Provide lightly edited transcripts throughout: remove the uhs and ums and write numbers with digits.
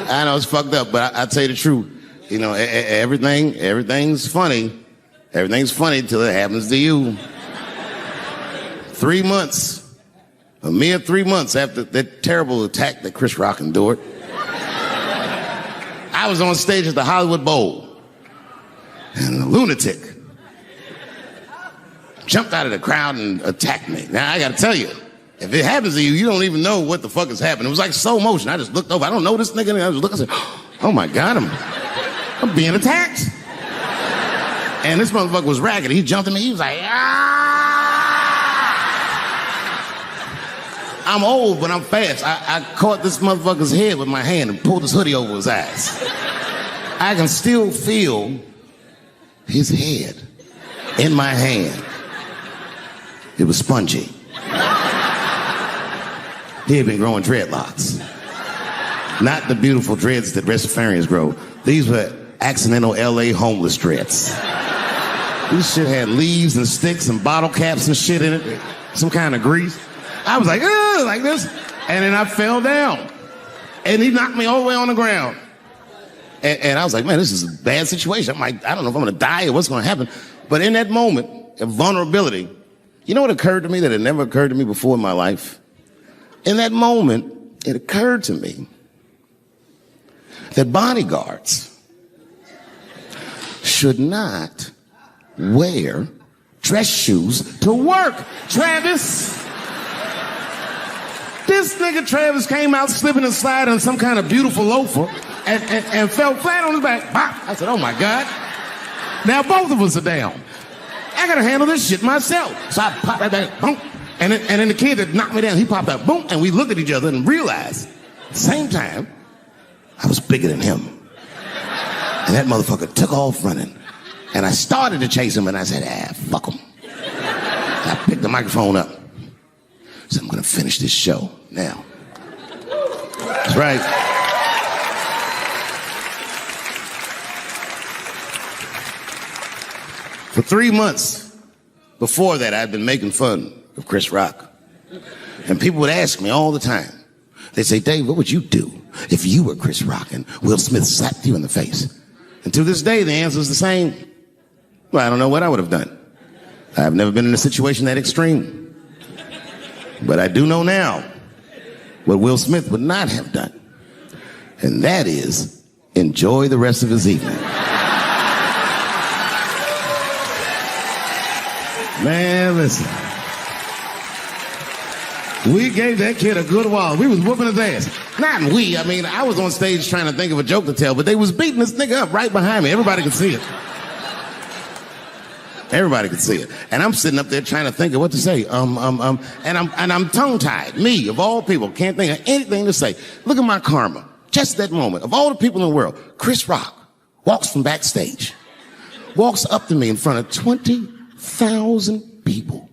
I know it's fucked up, but I tell you the truth. You know, everything's funny. Everything's funny till it happens to you. 3 months, a mere 3 months after that terrible attack that Chris Rock endured, I was on stage at the Hollywood Bowl, and a lunatic jumped out of the crowd and attacked me. Now, I gotta tell you, if it happens to you, you don't even know what the fuck is happening. It was like slow motion. I just looked over. I don't know this nigga. And I was looking, I said, oh my God, I'm being attacked. And this motherfucker was ragged. He jumped at me. He was like, ah! I'm old, but I'm fast. I caught this motherfucker's head with my hand and pulled his hoodie over his eyes. I can still feel his head in my hand. It was spongy. He had been growing dreadlocks. Not the beautiful dreads that Rastafarians grow. These were accidental LA homeless dreads. This shit had leaves and sticks and bottle caps and shit in it. Some kind of grease. I was like, ugh, like this. And then I fell down. And he knocked me all the way on the ground. And I was like, man, this is a bad situation. I'm like, I don't know if I'm gonna die or what's gonna happen. But in that moment of vulnerability, you know what occurred to me that had never occurred to me before in my life? In that moment, it occurred to me that bodyguards should not wear dress shoes to work. Travis. This nigga Travis came out slipping and sliding on some kind of beautiful loafer and fell flat on his back. Bop. I said, oh my God. Now both of us are down. I gotta handle this shit myself. So I popped right back, boom. And then the kid that knocked me down, he popped out, boom. And we looked at each other and realized, at the same time, I was bigger than him. And that motherfucker took off running. And I started to chase him, and I said, fuck him. I picked the microphone up. So I'm gonna finish this show now. That's right. For 3 months before that, I'd been making fun of Chris Rock. And people would ask me all the time. They'd say, Dave, what would you do if you were Chris Rock and Will Smith slapped you in the face? And to this day, the answer is the same. Well, I don't know what I would have done. I've never been in a situation that extreme. But I do know now what Will Smith would not have done. And that is enjoy the rest of his evening. Man, listen. We gave that kid a good while. We was whooping his ass. Not we. I mean, I was on stage trying to think of a joke to tell, but they was beating this nigga up right behind me. Everybody could see it. Everybody could see it. And I'm sitting up there trying to think of what to say. And I'm tongue-tied. Me, of all people, can't think of anything to say. Look at my karma. Just that moment. Of all the people in the world, Chris Rock walks from backstage, walks up to me in front of 20,000 people,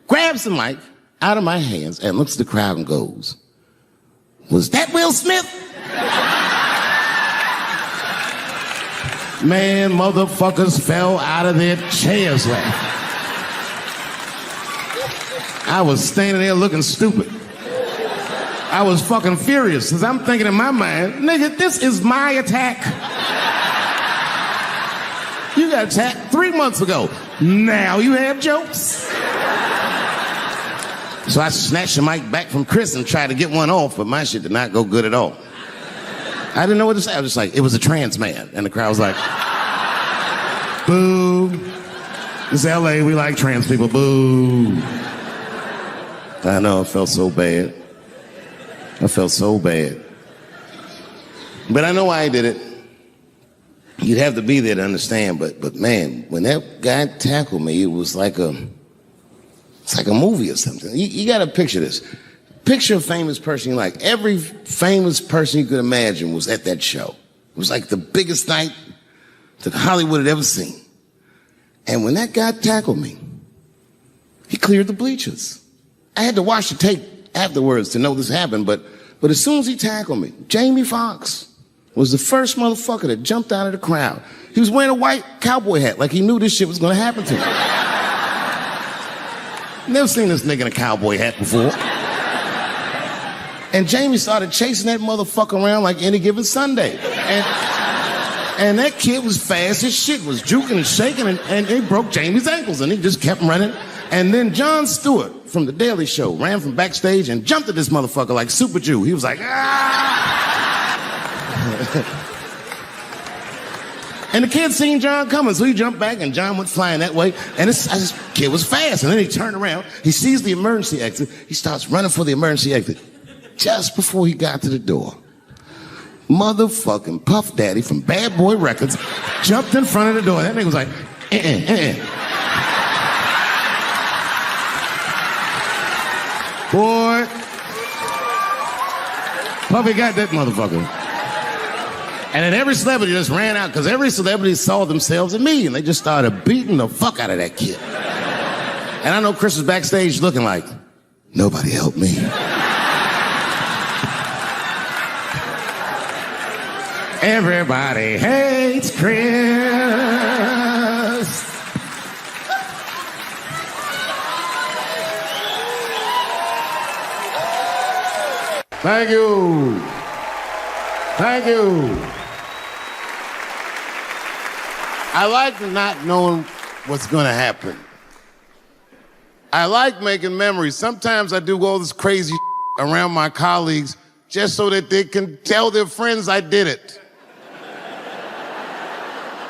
grabs the mic out of my hands and looks at the crowd and goes, was that Will Smith? Man, motherfuckers fell out of their chairs laughing. I was standing there looking stupid. I was fucking furious because I'm thinking in my mind, nigga, this is my attack. You got attacked 3 months ago. Now you have jokes. So I snatched the mic back from Chris and tried to get one off, but my shit did not go good at all. I didn't know what to say. I was just like, it was a trans man. And the crowd was like, boo. It's LA, we like trans people, boo. I know, I felt so bad. I felt so bad. But I know why I did it. You'd have to be there to understand, but man, when that guy tackled me, it was like it's like a movie or something. You gotta picture this. Picture a famous person you like. Every famous person you could imagine was at that show. It was like the biggest night that Hollywood had ever seen. And when that guy tackled me, he cleared the bleachers. I had to watch the tape afterwards to know this happened, but as soon as he tackled me, Jamie Foxx was the first motherfucker that jumped out of the crowd. He was wearing a white cowboy hat like he knew this shit was gonna happen to him. Never seen this nigga in a cowboy hat before. And Jamie started chasing that motherfucker around like any given Sunday. And that kid was fast as shit, was juking and shaking, and he broke Jamie's ankles, and he just kept running. And then Jon Stewart from The Daily Show ran from backstage and jumped at this motherfucker like Super Jew. He was like, ah! And the kid seen Jon coming, so he jumped back, and Jon went flying that way, and this kid was fast. And then he turned around, he sees the emergency exit, he starts running for the emergency exit. Just before he got to the door, motherfucking Puff Daddy from Bad Boy Records jumped in front of the door. That nigga was like, Boy, Puffy got that motherfucker. And then every celebrity just ran out, because every celebrity saw themselves in me, and they just started beating the fuck out of that kid. And I know Chris was backstage looking like, nobody helped me. Everybody hates Chris. Thank you. Thank you. I like not knowing what's going to happen. I like making memories. Sometimes I do all this crazy around my colleagues just so that they can tell their friends I did it.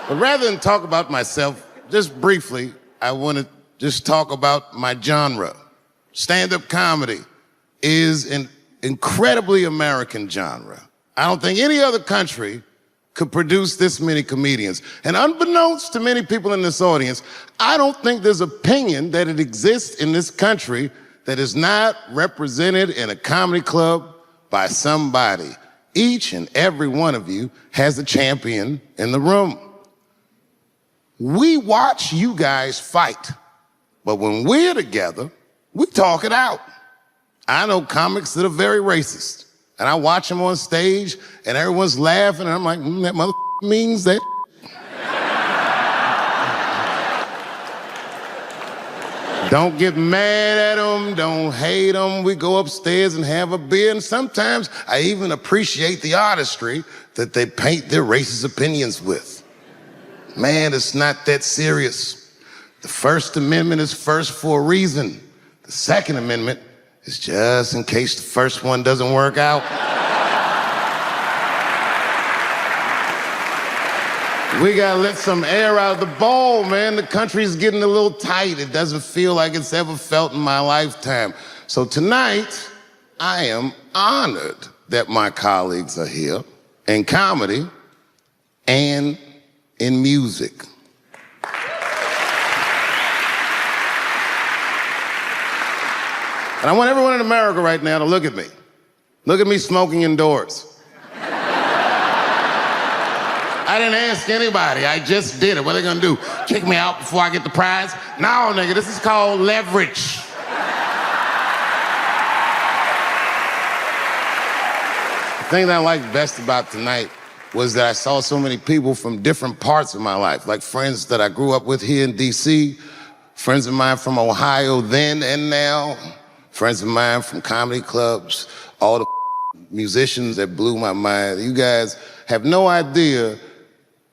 But rather than talk about myself, just briefly, I want to just talk about my genre. Stand-up comedy is an incredibly American genre. I don't think any other country could produce this many comedians. And unbeknownst to many people in this audience, I don't think there's opinion that it exists in this country that is not represented in a comedy club by somebody. Each and every one of you has a champion in the room. We watch you guys fight, but when we're together, we talk it out. I know comics that are very racist, and I watch them on stage, and everyone's laughing, and I'm like, that mother means that. Don't get mad at them, don't hate them. We go upstairs and have a beer, and sometimes I even appreciate the artistry that they paint their racist opinions with. Man, it's not that serious. The First Amendment is first for a reason. The Second Amendment is just in case the first one doesn't work out. We gotta let some air out of the ball, man. The country's getting a little tight. It doesn't feel like it's ever felt in my lifetime. So tonight, I am honored that my colleagues are here in comedy and in music. And I want everyone in America right now to look at me. Look at me smoking indoors. I didn't ask anybody, I just did it. What are they gonna do? Kick me out before I get the prize? No, nigga, this is called leverage. The thing that I liked best about tonight was that I saw so many people from different parts of my life, like friends that I grew up with here in DC, friends of mine from Ohio then and now, friends of mine from comedy clubs, all the musicians that blew my mind. You guys have no idea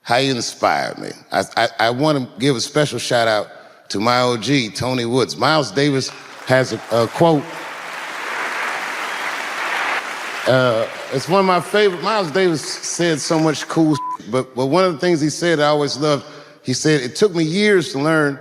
how you inspired me. I want to give a special shout out to my OG, Tony Woods. Miles Davis has a quote. It's one of my favorite. Miles Davis said so much cool shit, but one of the things he said I always loved, he said, it took me years to learn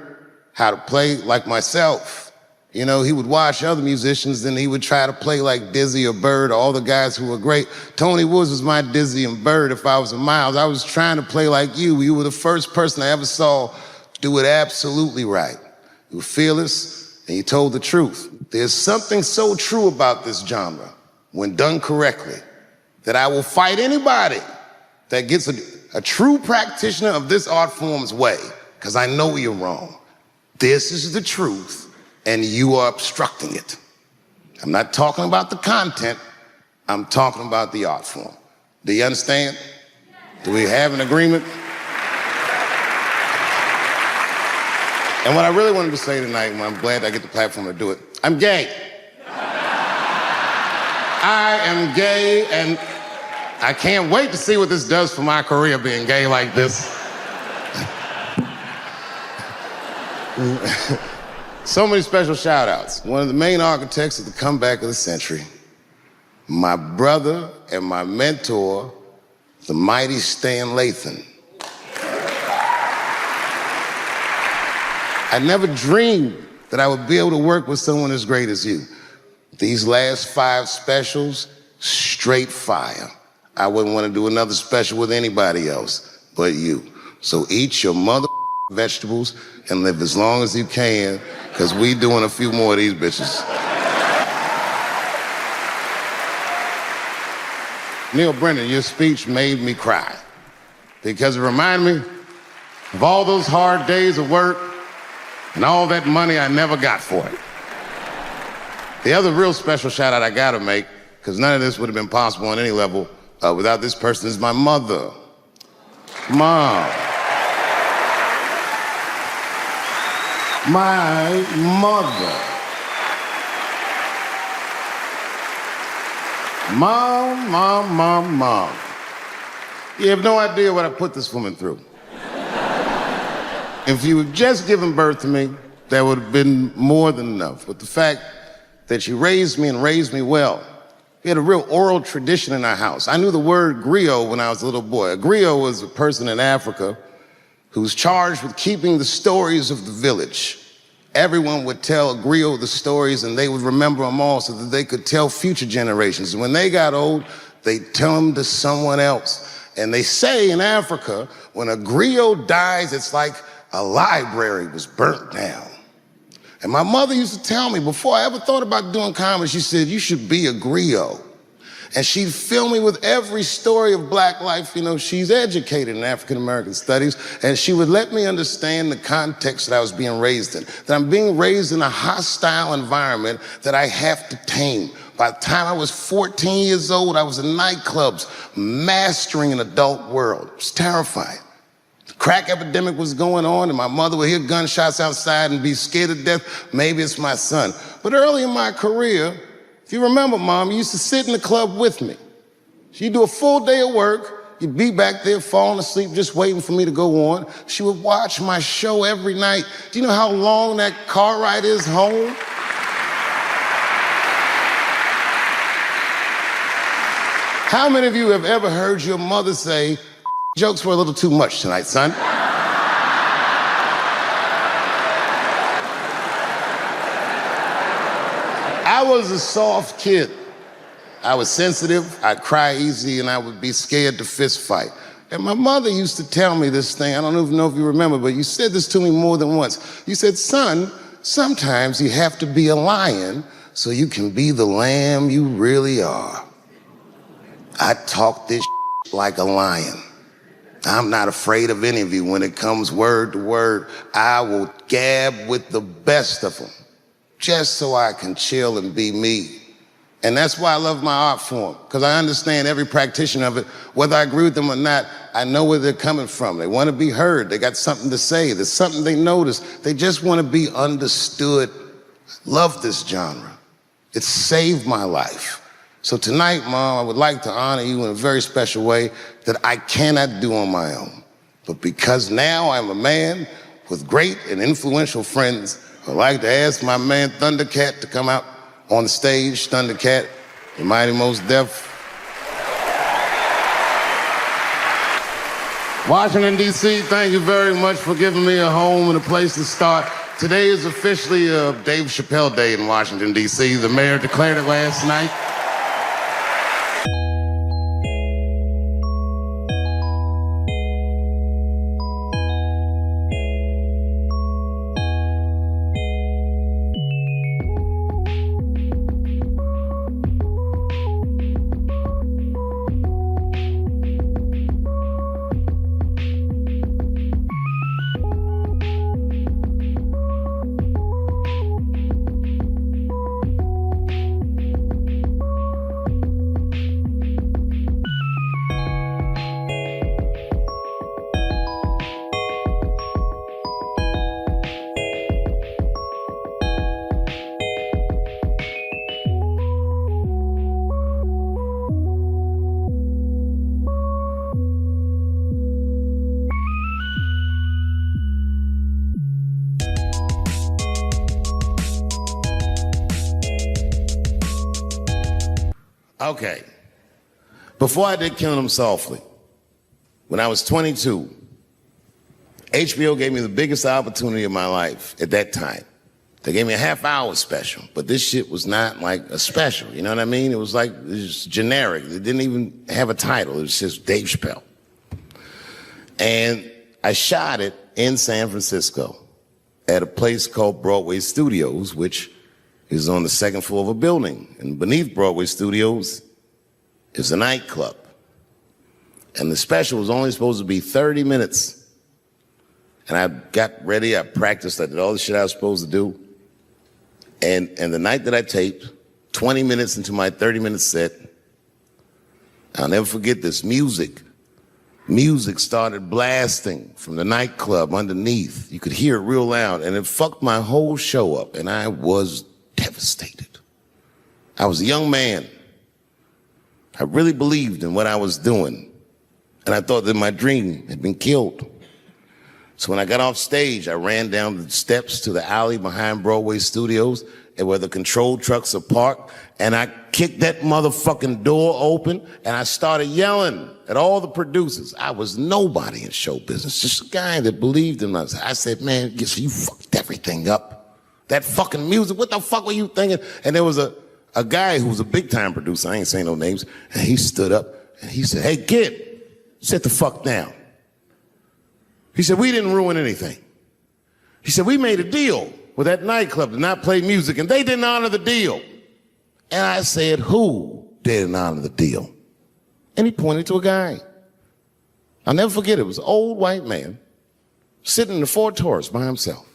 how to play like myself. You know, he would watch other musicians, then he would try to play like Dizzy or Bird, all the guys who were great. Tony Woods was my Dizzy and Bird if I was a Miles. I was trying to play like you. You were the first person I ever saw do it absolutely right. You were fearless, and you told the truth. There's something so true about this genre, when done correctly, that I will fight anybody that gets a true practitioner of this art form's way, because I know you're wrong. This is the truth, and you are obstructing it. I'm not talking about the content, I'm talking about the art form. Do you understand? Do we have an agreement? And what I really wanted to say tonight, and I'm glad I get the platform to do it, I'm gay. I am gay, and I can't wait to see what this does for my career, being gay like this. So many special shout-outs. One of the main architects of the comeback of the century, my brother and my mentor, the mighty Stan Lathan. I never dreamed that I would be able to work with someone as great as you. These last 5 specials, straight fire. I wouldn't want to do another special with anybody else but you. So eat your mother vegetables and live as long as you can, because we doing a few more of these bitches. Neil Brennan, your speech made me cry because it reminded me of all those hard days of work and all that money I never got for it. The other real special shout out I gotta make, because none of this would have been possible on any level without this person, is my mother. Mom. My mother. Mom. You have no idea what I put this woman through. If you had just given birth to me, that would have been more than enough. But the fact that she raised me and raised me well, we had a real oral tradition in our house. I knew the word griot when I was a little boy. A griot was a person in Africa who was charged with keeping the stories of the village. Everyone would tell a griot the stories, and they would remember them all so that they could tell future generations. And when they got old, they'd tell them to someone else. And they say in Africa, when a griot dies, it's like a library was burnt down. And my mother used to tell me, before I ever thought about doing comedy, she said, you should be a griot. And she'd fill me with every story of black life. You know, she's educated in African-American studies, and she would let me understand the context that I was being raised in, that I'm being raised in a hostile environment that I have to tame. By the time I was 14 years old, I was in nightclubs, mastering an adult world. It was terrifying. The crack epidemic was going on, and my mother would hear gunshots outside and be scared to death. Maybe it's my son. But early in my career, if you remember, Mom, you used to sit in the club with me. She'd do a full day of work. You'd be back there falling asleep, just waiting for me to go on. She would watch my show every night. Do you know how long that car ride is home? How many of you have ever heard your mother say, jokes were a little too much tonight, son? I was a soft kid. I was sensitive, I'd cry easy, and I would be scared to fist fight. And my mother used to tell me this thing, I don't even know if you remember, but you said this to me more than once. You said, son, sometimes you have to be a lion so you can be the lamb you really are. I talk this like a lion. I'm not afraid of any of you. When it comes word to word, I will gab with the best of them, just so I can chill and be me. And that's why I love my art form, because I understand every practitioner of it. Whether I agree with them or not, I know where they're coming from. They want to be heard. They got something to say. There's something they notice. They just want to be understood. Love this genre. It saved my life. So tonight, Mom, I would like to honor you in a very special way that I cannot do on my own. But because now I'm a man with great and influential friends, I'd like to ask my man Thundercat to come out on the stage. Thundercat, the mighty Mos Def. Washington, D.C., thank you very much for giving me a home and a place to start. Today is officially Dave Chappelle Day in Washington, D.C. The mayor declared it last night. Okay. Before I did Killing Them Softly, when I was 22, HBO gave me the biggest opportunity of my life at that time. They gave me a half-hour special, but this shit was not like a special, you know what I mean? It was like, it was generic. It didn't even have a title. It was just Dave Chappelle. And I shot it in San Francisco at a place called Broadway Studios, which is on the second floor of a building. And beneath Broadway Studios is a nightclub. And the special was only supposed to be 30 minutes. And I got ready, I practiced, I did all the shit I was supposed to do. And the night that I taped, 20 minutes into my 30-minute set, I'll never forget this, music started blasting from the nightclub underneath. You could hear it real loud, and it fucked my whole show up, and I was devastated. I was a young man. I really believed in what I was doing, and I thought that my dream had been killed. So when I got off stage, I ran down the steps to the alley behind Broadway Studios and where the control trucks are parked, and I kicked that motherfucking door open, and I started yelling at all the producers. I was nobody in show business, just a guy that believed in us. I said, man, you fucked everything up. That fucking music, what the fuck were you thinking? And there was a guy who was a big-time producer, I ain't saying no names, and he stood up, and he said, hey, kid, sit the fuck down. He said, we didn't ruin anything. He said, we made a deal with that nightclub to not play music, and they didn't honor the deal. And I said, who didn't honor the deal? And he pointed to a guy. I'll never forget it. It was an old white man sitting in the Ford Taurus by himself.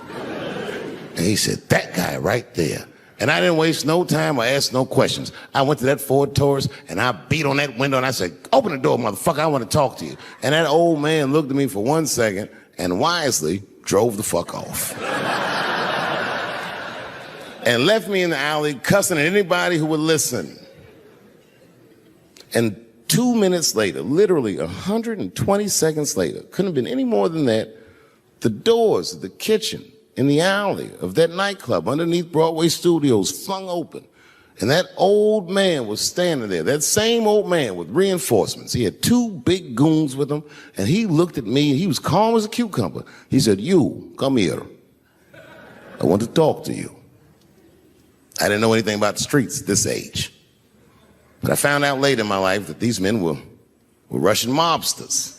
And he said, that guy right there. And I didn't waste no time or ask no questions. I went to that Ford Taurus and I beat on that window and I said, open the door, motherfucker, I want to talk to you. And that old man looked at me for 1 second and wisely drove the fuck off. And left me in the alley cussing at anybody who would listen. And 2 minutes later, literally 120 seconds later, couldn't have been any more than that, the doors of the kitchen in the alley of that nightclub underneath Broadway Studios flung open. And that old man was standing there, that same old man with reinforcements. He had 2 big goons with him, and he looked at me, and he was calm as a cucumber. He said, you, come here. I want to talk to you. I didn't know anything about the streets at this age. But I found out later in my life that these men were Russian mobsters.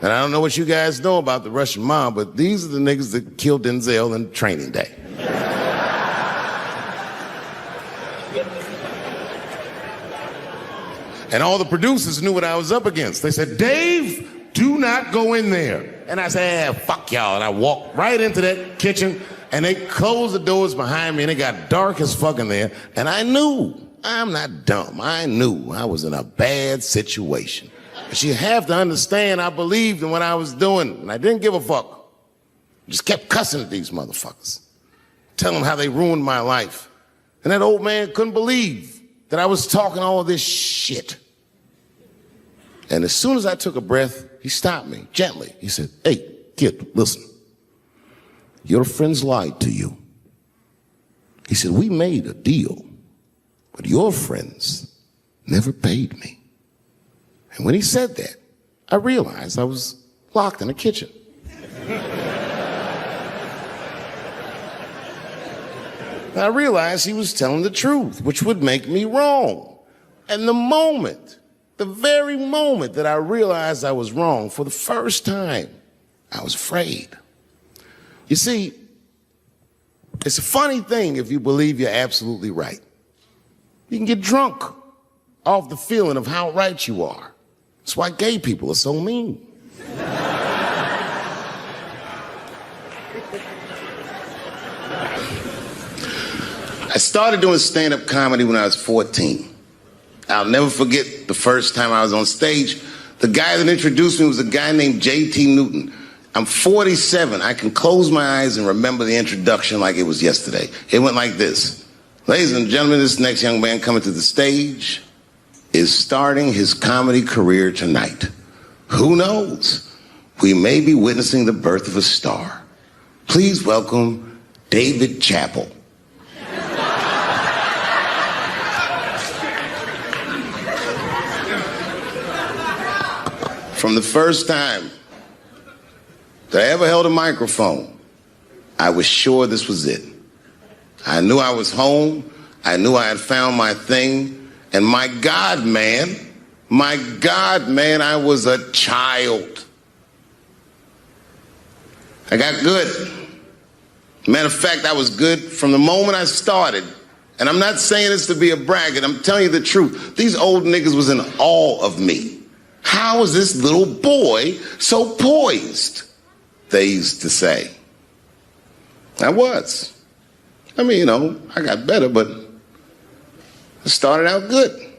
And I don't know what you guys know about the Russian mob, but these are the niggas that killed Denzel in Training Day. And all the producers knew what I was up against. They said, Dave, do not go in there. And I said, fuck y'all. And I walked right into that kitchen, and they closed the doors behind me, and it got dark as fuck in there. And I knew, I'm not dumb, I knew I was in a bad situation. But you have to understand, I believed in what I was doing, and I didn't give a fuck. Just kept cussing at these motherfuckers, telling them how they ruined my life. And that old man couldn't believe that I was talking all of this shit. And as soon as I took a breath, he stopped me gently. He said, hey, kid, listen. Your friends lied to you. He said, we made a deal, but your friends never paid me. And when he said that, I realized I was locked in a kitchen. I realized he was telling the truth, which would make me wrong. And the very moment that I realized I was wrong, for the first time, I was afraid. You see, it's a funny thing if you believe you're absolutely right. You can get drunk off the feeling of how right you are. That's why gay people are so mean. I started doing stand-up comedy when I was 14. I'll never forget the first time I was on stage. The guy that introduced me was a guy named J.T. Newton. I'm 47. I can close my eyes and remember the introduction like it was yesterday. It went like this. Ladies and gentlemen, this next young man coming to the stage is starting his comedy career tonight. Who knows? We may be witnessing the birth of a star. Please welcome David Chappell. From the first time that I ever held a microphone, I was sure this was it. I knew I was home. I knew I had found my thing. And my God, man, I was a child. I got good. Matter of fact, I was good from the moment I started. And I'm not saying this to be a braggart. I'm telling you the truth. These old niggas was in awe of me. How is this little boy so poised? They used to say. I was. I mean, I got better, but I started out good.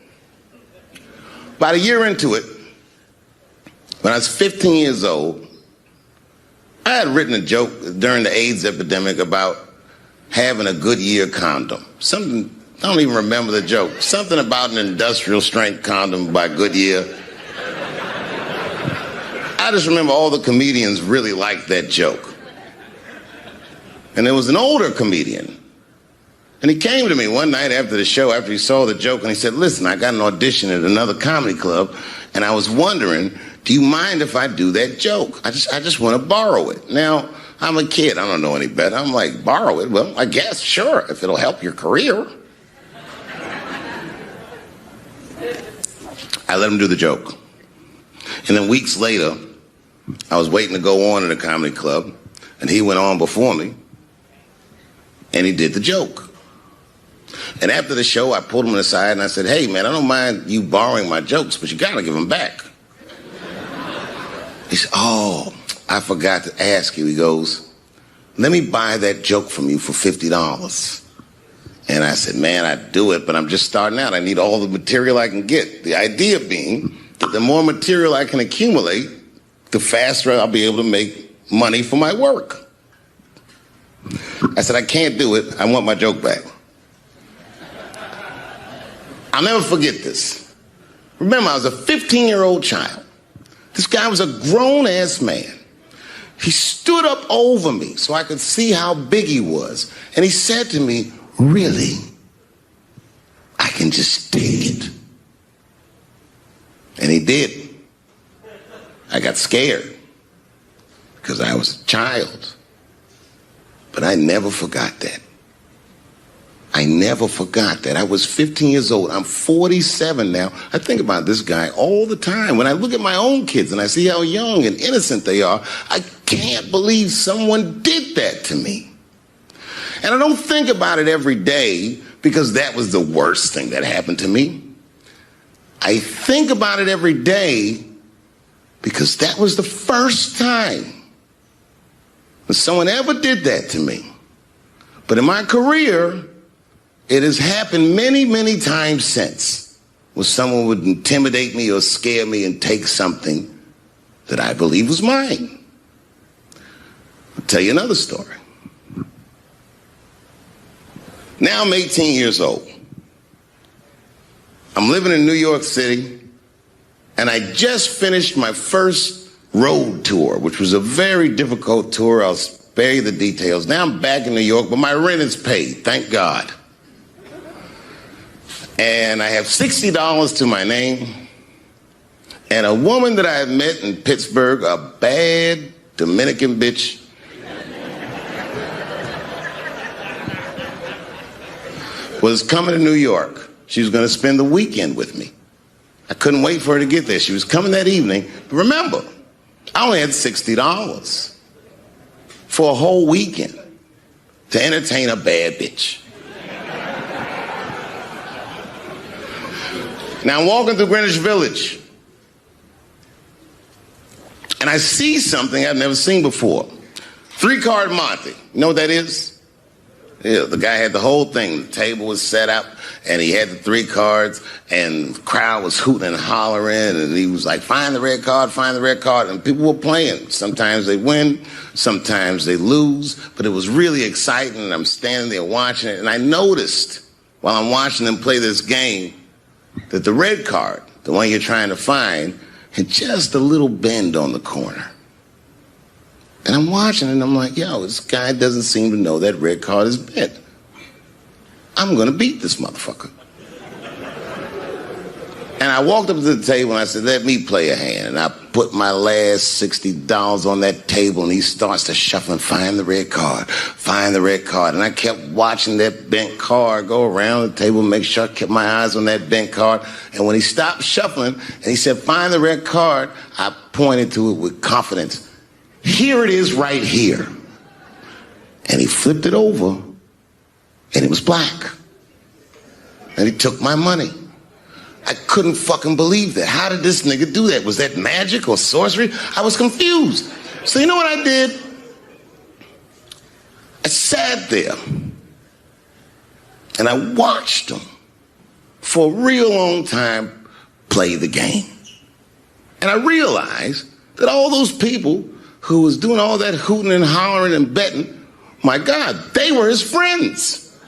About a year into it, when I was 15 years old, I had written a joke during the AIDS epidemic about having a Goodyear condom. Something, I don't even remember the joke. Something about an industrial strength condom by Goodyear. I just remember all the comedians really liked that joke. And there was an older comedian. And he came to me one night after the show, after he saw the joke, and he said, listen, I got an audition at another comedy club, and I was wondering, do you mind if I do that joke? I just want to borrow it. Now, I'm a kid. I don't know any better. I'm like, borrow it? Well, I guess, sure, if it'll help your career. I let him do the joke. And then weeks later, I was waiting to go on in a comedy club, and he went on before me, and he did the joke. And after the show, I pulled him aside, and I said, hey, man, I don't mind you borrowing my jokes, but you got to give them back. He said, oh, I forgot to ask you. He goes, let me buy that joke from you for $50. And I said, man, I'd do it, but I'm just starting out. I need all the material I can get. The idea being that the more material I can accumulate, the faster I'll be able to make money for my work. I said, I can't do it. I want my joke back. I'll never forget this. Remember, I was a 15-year-old child. This guy was a grown-ass man. He stood up over me so I could see how big he was. And he said to me, really? I can just take it. And he did. I got scared because I was a child. But I never forgot that. I never forgot that. I was 15 years old. I'm 47 now. I think about this guy all the time. When I look at my own kids and I see how young and innocent they are, I can't believe someone did that to me. And I don't think about it every day because that was the worst thing that happened to me. I think about it every day because that was the first time that someone ever did that to me. But in my career, it has happened many, many times since, where someone would intimidate me or scare me and take something that I believe was mine. I'll tell you another story. Now I'm 18 years old. I'm living in New York City, and I just finished my first road tour, which was a very difficult tour. I'll spare you the details. Now I'm back in New York, but my rent is paid, thank God. And I have $60 to my name. And a woman that I had met in Pittsburgh, a bad Dominican bitch, was coming to New York. She was going to spend the weekend with me. I couldn't wait for her to get there. She was coming that evening. But remember, I only had $60 for a whole weekend to entertain a bad bitch. Now I'm walking through Greenwich Village, and I see something I've never seen before. 3-card Monte. You know what that is? Yeah, the guy had the whole thing. The table was set up, and he had the 3 cards, and the crowd was hooting and hollering, and he was like, find the red card, find the red card, and people were playing. Sometimes they win, sometimes they lose, but it was really exciting, and I'm standing there watching it, and I noticed while I'm watching them play this game that the red card, the one you're trying to find, had just a little bend on the corner. And I'm watching it, and I'm like, yo, this guy doesn't seem to know that red card is bent. I'm going to beat this motherfucker. And I walked up to the table and I said, let me play a hand. And I put my last $60 on that table and he starts to shuffle and find the red card, find the red card. And I kept watching that bent card go around the table, make sure I kept my eyes on that bent card. And when he stopped shuffling and he said, find the red card, I pointed to it with confidence. Here it is right here. And he flipped it over and it was black. And he took my money. I couldn't fucking believe that. How did this nigga do that? Was that magic or sorcery? I was confused. So you know what I did? I sat there and I watched him for a real long time play the game. And I realized that all those people who was doing all that hooting and hollering and betting, my God, they were his friends.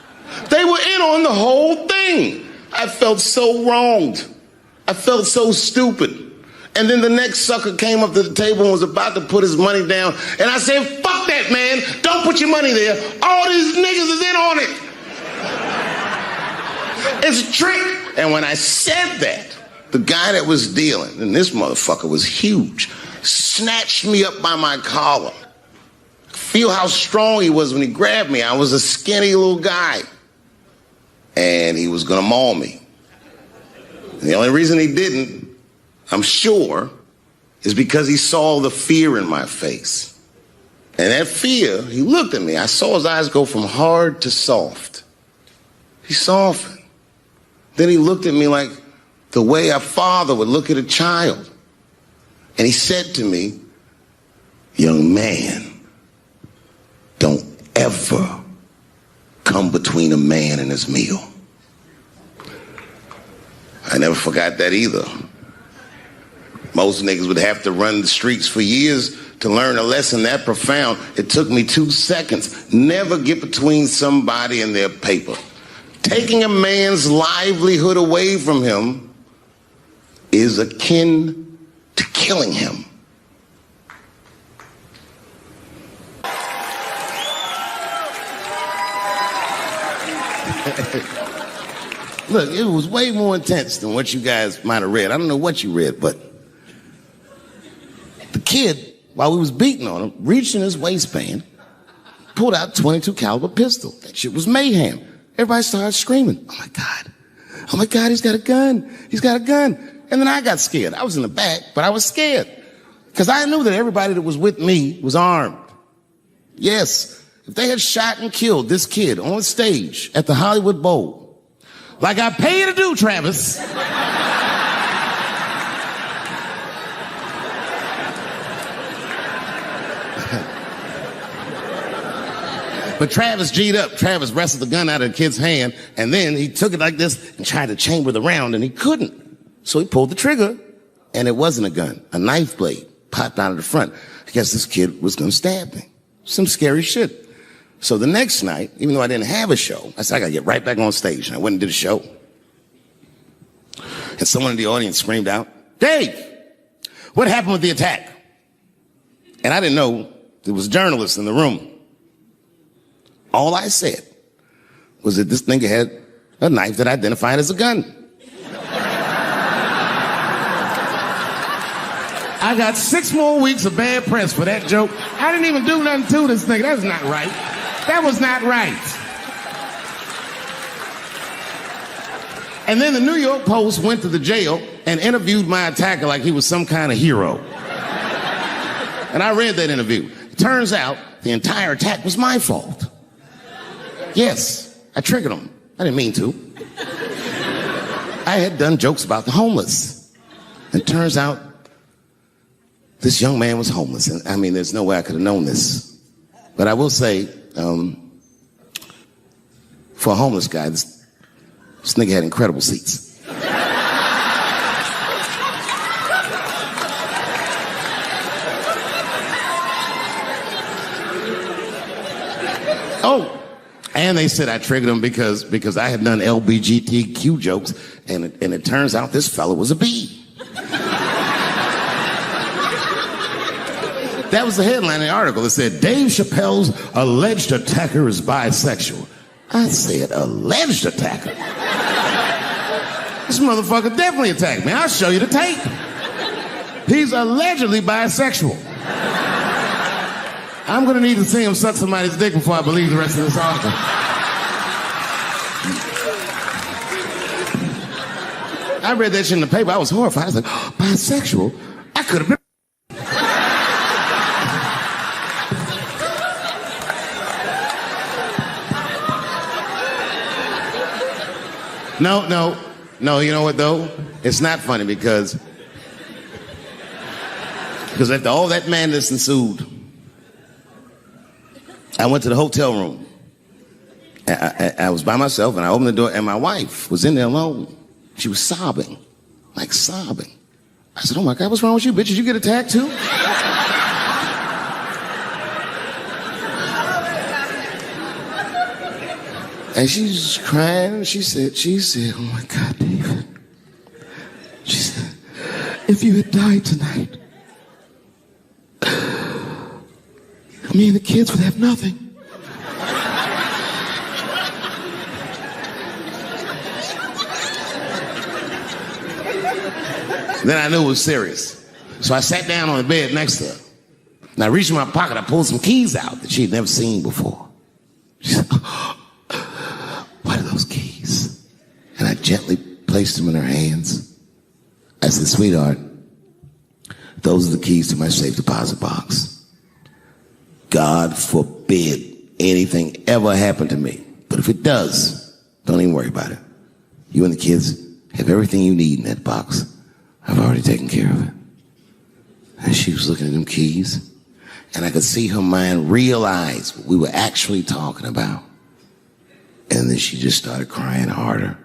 They were in on the whole thing. I felt so wronged. I felt so stupid. And then the next sucker came up to the table and was about to put his money down. And I said, fuck that, man. Don't put your money there. All these niggas is in on it. It's a trick. And when I said that, the guy that was dealing, and this motherfucker was huge, snatched me up by my collar. Feel how strong he was when he grabbed me. I was a skinny little guy. And he was going to maul me. And the only reason he didn't, I'm sure, is because he saw the fear in my face. And that fear, he looked at me. I saw his eyes go from hard to soft. He softened. Then he looked at me like the way a father would look at a child. And he said to me, young man, don't ever come between a man and his meal. I never forgot that either. Most niggas would have to run the streets for years to learn a lesson that profound. It took me 2 seconds. Never get between somebody and their paper. Taking a man's livelihood away from him is akin to killing him. Look, it was way more intense than what you guys might have read. I don't know what you read, but the kid, while we was beating on him, reached in his waistband, pulled out a .22 caliber pistol. That shit was mayhem. Everybody started screaming. Oh my God. Oh my God, he's got a gun. He's got a gun. And then I got scared. I was in the back, but I was scared. Because I knew that everybody that was with me was armed. Yes. If they had shot and killed this kid on stage at the Hollywood Bowl, like I pay you to do, Travis, but Travis G'd up. Travis wrestled the gun out of the kid's hand, and then he took it like this and tried to chamber the round, and he couldn't. So he pulled the trigger, and it wasn't a gun. A knife blade popped out of the front. I guess this kid was going to stab me. Some scary shit. So the next night, even though I didn't have a show, I said, I got to get right back on stage. And I went and did a show. And someone in the audience screamed out, Dave, what happened with the attack? And I didn't know there was journalists in the room. All I said was that this nigga had a knife that identified as a gun. I got 6 more weeks of bad press for that joke. I didn't even do nothing to this nigga. That's not right. That was not right. And then the New York Post went to the jail and interviewed my attacker like he was some kind of hero. And I read that interview. It turns out the entire attack was my fault. Yes, I triggered him. I didn't mean to. I had done jokes about the homeless. And it turns out this young man was homeless. And I mean, there's no way I could have known this. But I will say, for a homeless guy, this nigga had incredible seats. Oh, and they said I triggered him because I had done LGBTQ jokes, and it turns out this fella was a bee. That was the headline in the article. It said, Dave Chappelle's alleged attacker is bisexual. I said, alleged attacker? This motherfucker definitely attacked me. I'll show you the tape. He's allegedly bisexual. I'm gonna need to see him suck somebody's dick before I believe the rest of this article. I read that shit in the paper. I was horrified. I was like, oh, bisexual? I could have been. No, you know what though? It's not funny because after all that madness ensued, I went to the hotel room. I was by myself and I opened the door and my wife was in there alone. She was sobbing, like sobbing. I said, oh my God, what's wrong with you, bitch? Did you get attacked too? And she's crying. She said, oh my God, David. She said, if you had died tonight, me and the kids would have nothing. Then I knew it was serious. So I sat down on the bed next to her. And I reached in my pocket, I pulled some keys out that she had never seen before. She said, what are those keys? And I gently placed them in her hands. I said, sweetheart, those are the keys to my safe deposit box. God forbid anything ever happen to me. But if it does, don't even worry about it. You and the kids have everything you need in that box. I've already taken care of it. And she was looking at them keys, and I could see her mind realize what we were actually talking about. And then she just started crying harder.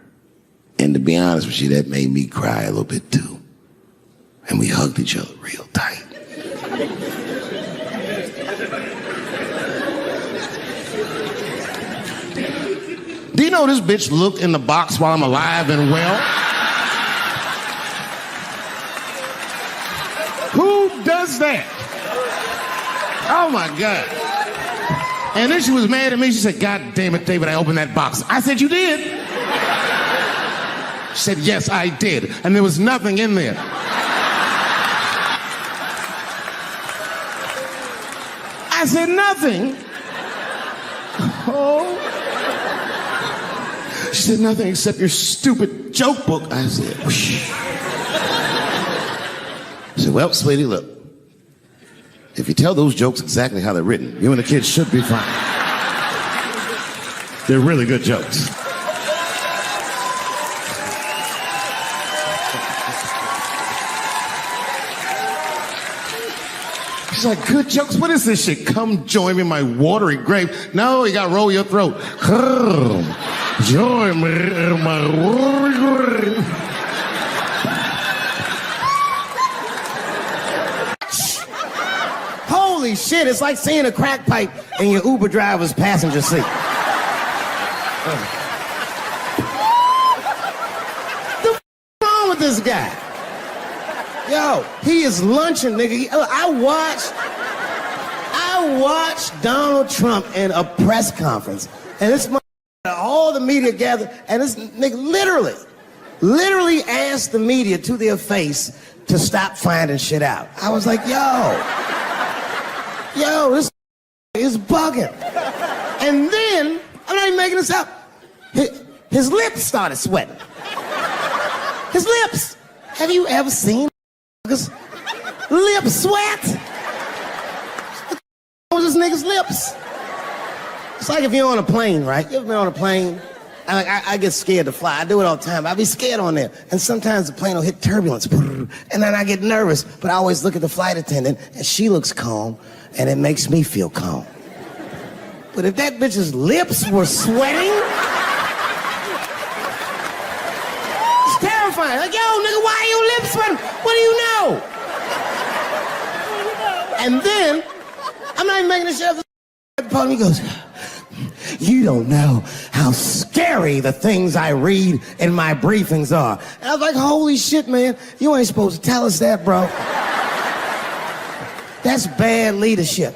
And to be honest with you, that made me cry a little bit too. And we hugged each other real tight. Do you know this bitch looked in the box while I'm alive and well? Who does that? Oh my God. And then she was mad at me. She said, God damn it, David, I opened that box. I said, you did? She said, yes, I did. And there was nothing in there. I said, nothing? Oh. She said, nothing except your stupid joke book. I said, whoosh. I said, well, sweetie, look. If you tell those jokes exactly how they're written, you and the kids should be fine. They're really good jokes. She's like, good jokes? What is this shit? Come join me in my watery grave. No, you gotta roll your throat. Join me in my watery grave. Holy shit, it's like seeing a crack pipe in your Uber driver's passenger seat. What's wrong with this guy? Yo, he is lunching, nigga. I watched Donald Trump in a press conference, and this all the media gathered, and this nigga literally asked the media to their face to stop finding shit out. I was like, yo, this is bugging. And then, I'm not even making this up, his lips started sweating. His lips. Have you ever seen lip sweat? What was this nigga's lips? It's like if you're on a plane, right? You ever been on a plane? I get scared to fly. I do it all the time. I be scared on there. And sometimes the plane will hit turbulence. And then I get nervous. But I always look at the flight attendant, and she looks calm, and it makes me feel calm. But if that bitch's lips were sweating, it's terrifying. Like, yo, nigga, why are your lips sweating? What do you know? And then, I'm not even making this shit up. He goes, you don't know how scary the things I read in my briefings are. And I was like, holy shit, man. You ain't supposed to tell us that, bro. That's bad leadership.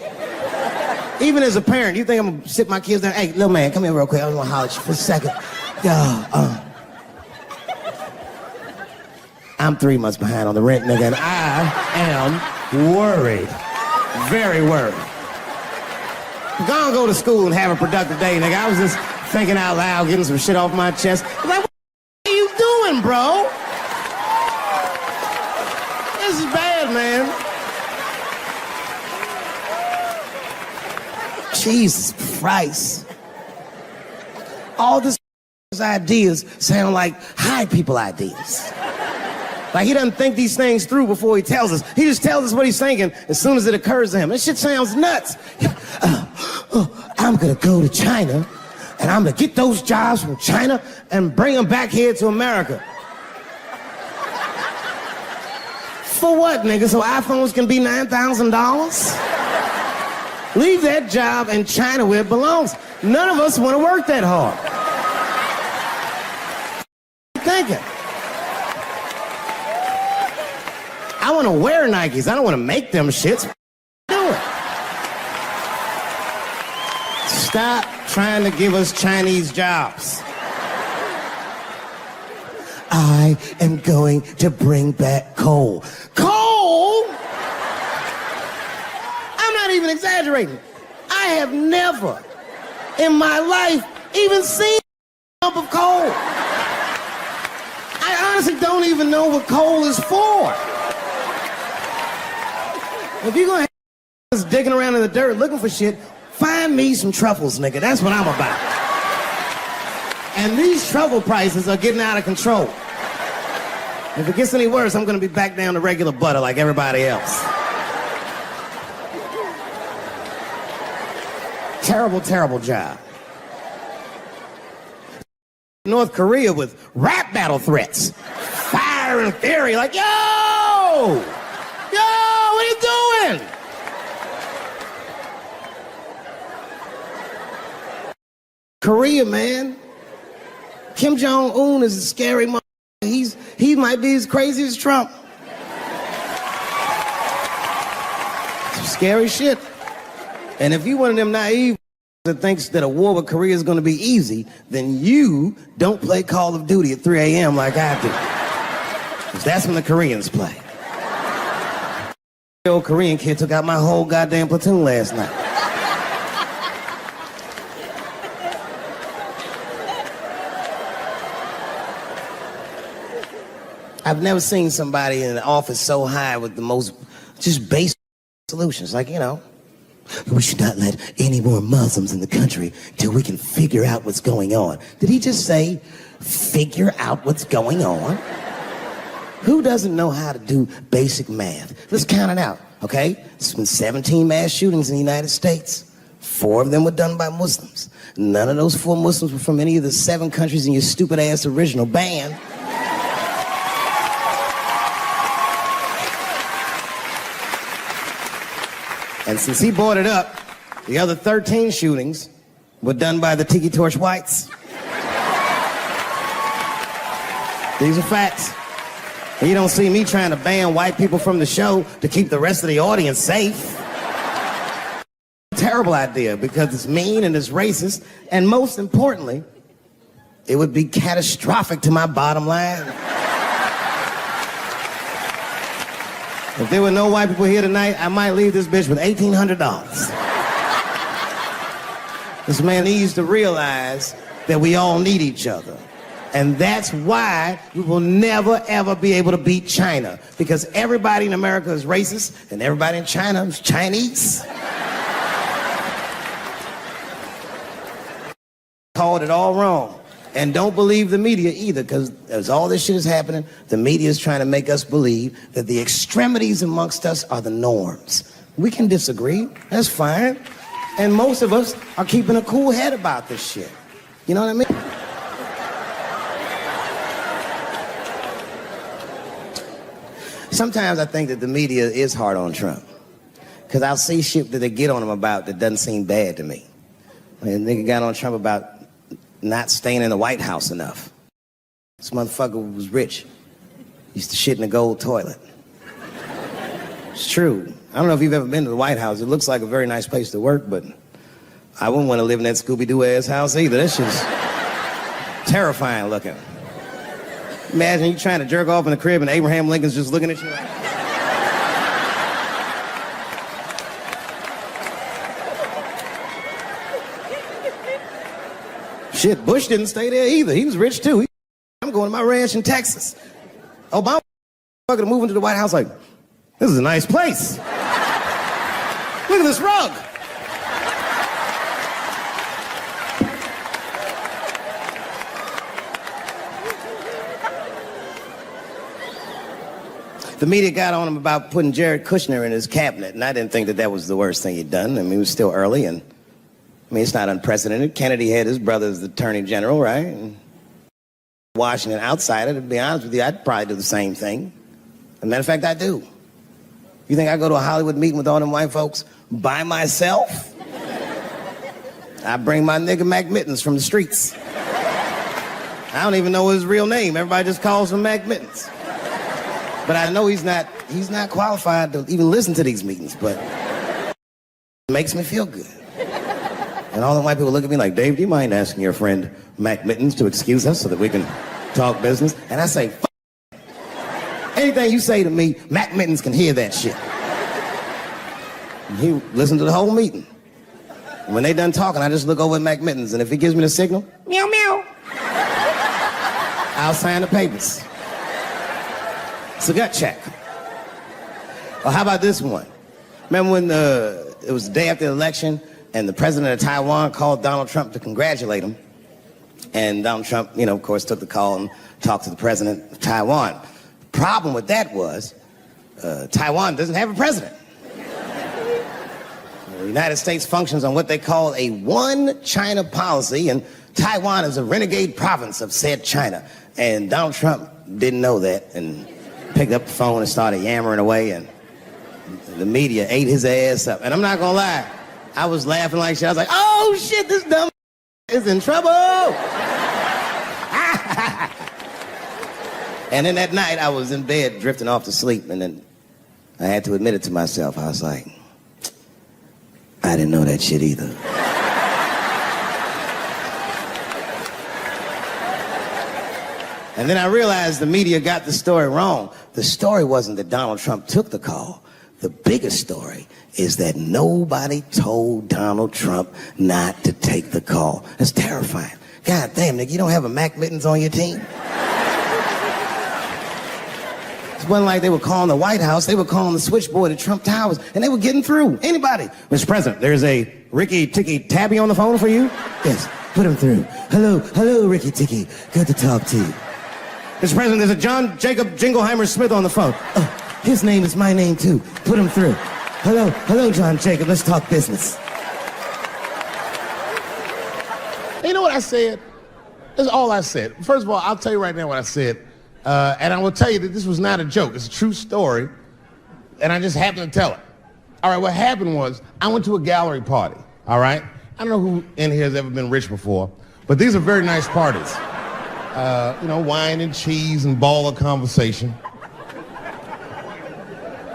Even as a parent, you think I'm gonna sit my kids down? Hey, little man, come here real quick. I was gonna holler at you for a second. Yo, I'm 3 months behind on the rent, nigga, and I am worried. Very worried. Go to school and have a productive day, nigga. I was just thinking out loud, getting some shit off my chest. I'm like, what are you doing, bro? This is bad, man. Jesus Christ. All this ideas sound like high people ideas. Like he doesn't think these things through before he tells us. He just tells us what he's thinking as soon as it occurs to him. This shit sounds nuts. I'm gonna go to China and I'm gonna get those jobs from China and bring them back here to America. For what, nigga? So iPhones can be $9,000? Leave that job in China where it belongs. None of us want to work that hard. Thinking. I want to wear Nikes. I don't want to make them shits. Do it. Stop trying to give us Chinese jobs. I am going to bring back coal. Coal? I'm not even exaggerating. I have never in my life even seen a lump of coal. I honestly don't even know what coal is for. If you're gonna have us digging around in the dirt looking for shit, find me some truffles, nigga. That's what I'm about. And these truffle prices are getting out of control. If it gets any worse, I'm gonna be back down to regular butter like everybody else. Terrible, terrible job. North Korea with rap battle threats. Fire and fury, like, yo! Yo, what are you doing? Korea, man. Kim Jong-un is a scary mother. He might be as crazy as Trump. Some scary shit. And if you one of them naive that thinks that a war with Korea is going to be easy, then you don't play Call of Duty at 3 a.m. like I do. 'Cause that's when the Koreans play. The old Korean kid took out my whole goddamn platoon last night. I've never seen somebody in an office so high with the most just basic solutions. Like, you know, we should not let any more Muslims in the country till we can figure out what's going on. Did he just say, figure out what's going on? Who doesn't know how to do basic math? Let's count it out, okay? There's been 17 mass shootings in the United States. 4 of them were done by Muslims. None of those 4 Muslims were from any of the 7 countries in your stupid ass original band. And since he brought it up, the other 13 shootings were done by the Tiki Torch whites. These are facts. And you don't see me trying to ban white people from the show to keep the rest of the audience safe. Terrible idea because it's mean and it's racist. And most importantly, it would be catastrophic to my bottom line. If there were no white people here tonight, I might leave this bitch with $1,800. This man needs to realize that we all need each other. And that's why we will never, ever be able to beat China. Because everybody in America is racist, and everybody in China is Chinese. Called it all wrong. And don't believe the media either, because as all this shit is happening, the media is trying to make us believe that the extremities amongst us are the norms. We can disagree, that's fine. And most of us are keeping a cool head about this shit. You know what I mean? Sometimes I think that the media is hard on Trump, because I'll see shit that they get on him about that doesn't seem bad to me. And they got on Trump about not staying in the White House enough. This motherfucker was rich. Used to shit in a gold toilet. It's true. I don't know if you've ever been to the White House. It looks like a very nice place to work, but I wouldn't want to live in that Scooby-Doo ass house either. That shit's terrifying looking. Imagine you trying to jerk off in the crib and Abraham Lincoln's just looking at you like... Shit, Bush didn't stay there either. He was rich too. I'm going to my ranch in Texas. Obama moving to the White House like, this is a nice place. Look at this rug. The media got on him about putting Jared Kushner in his cabinet, and I didn't think that was the worst thing he'd done. I mean, it was still early, and I mean, it's not unprecedented. Kennedy had his brother as the attorney general, right? And Washington outsider, to be honest with you, I'd probably do the same thing. As a matter of fact, I do. You think I go to a Hollywood meeting with all them white folks by myself? I bring my nigga Mac Mittens from the streets. I don't even know his real name. Everybody just calls him Mac Mittens. But I know he's not qualified to even listen to these meetings, but it makes me feel good. And all the white people look at me like, Dave, do you mind asking your friend Mac Mittens to excuse us so that we can talk business? And I say, anything you say to me, Mac Mittens can hear that shit. And he listened to the whole meeting. And when they done talking, I just look over at Mac Mittens, and if he gives me the signal, meow, meow, I'll sign the papers. It's a gut check. Or how about this one? Remember when it was the day after the election and the president of Taiwan called Donald Trump to congratulate him? And Donald Trump, of course, took the call and talked to the president of Taiwan. The problem with that was Taiwan doesn't have a president. The United States functions on what they call a one China policy, and Taiwan is a renegade province of said China. And Donald Trump didn't know that and picked up the phone and started yammering away, and the media ate his ass up. And I'm not gonna lie, I was laughing like shit. I was like, oh shit, this dumb is in trouble. And then that night I was in bed drifting off to sleep, and then I had to admit it to myself. I was like, I didn't know that shit either. And then I realized the media got the story wrong. The story wasn't that Donald Trump took the call. The biggest story is that nobody told Donald Trump not to take the call. That's terrifying. God damn, nigga, you don't have a Mac Mittens on your team? It wasn't like they were calling the White House. They were calling the switchboard at Trump Towers, and they were getting through. Anybody. Mr. President, there's a Ricky Ticky Tabby on the phone for you? Yes, put him through. Hello, Ricky Ticky. Good to talk to you. Mr. President, there's a John Jacob Jingleheimer Smith on the phone. Oh, his name is my name, too. Put him through. Hello, John Jacob. Let's talk business. You know what I said? That's all I said. First of all, I'll tell you right now what I said. And I will tell you that this was not a joke. It's a true story. And I just happened to tell it. All right, what happened was I went to a gallery party, all right? I don't know who in here has ever been rich before, but these are very nice parties. Wine and cheese and ball of conversation.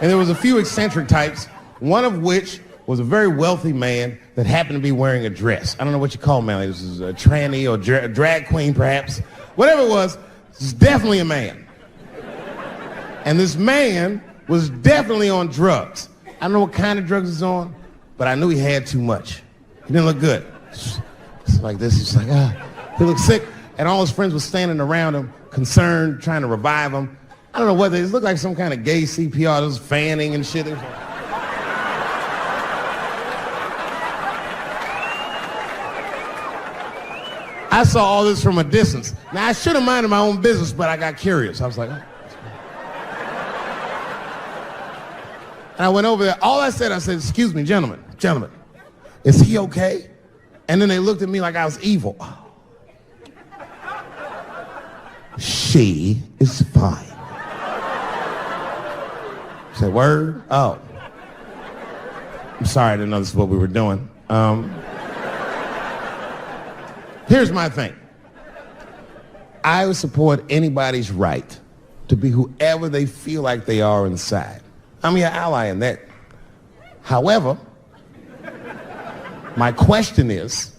And there was a few eccentric types, one of which was a very wealthy man that happened to be wearing a dress. I don't know what you call him, man. This is a tranny or drag queen, perhaps. Whatever it was definitely a man. And this man was definitely on drugs. I don't know what kind of drugs he's on, but I knew he had too much. He didn't look good. It's like this. He's like, he looked sick. And all his friends were standing around him, concerned, trying to revive him. I don't know whether it looked like some kind of gay CPR. There was fanning and shit. I saw all this from a distance. Now, I should have minded my own business, but I got curious. I was like, oh. And I went over there. All I said, excuse me, gentlemen, is he okay? And then they looked at me like I was evil. She is fine. I said, word? Oh. I'm sorry, I didn't know this is what we were doing. Here's my thing. I would support anybody's right to be whoever they feel like they are inside. I'm your ally in that. However, my question is,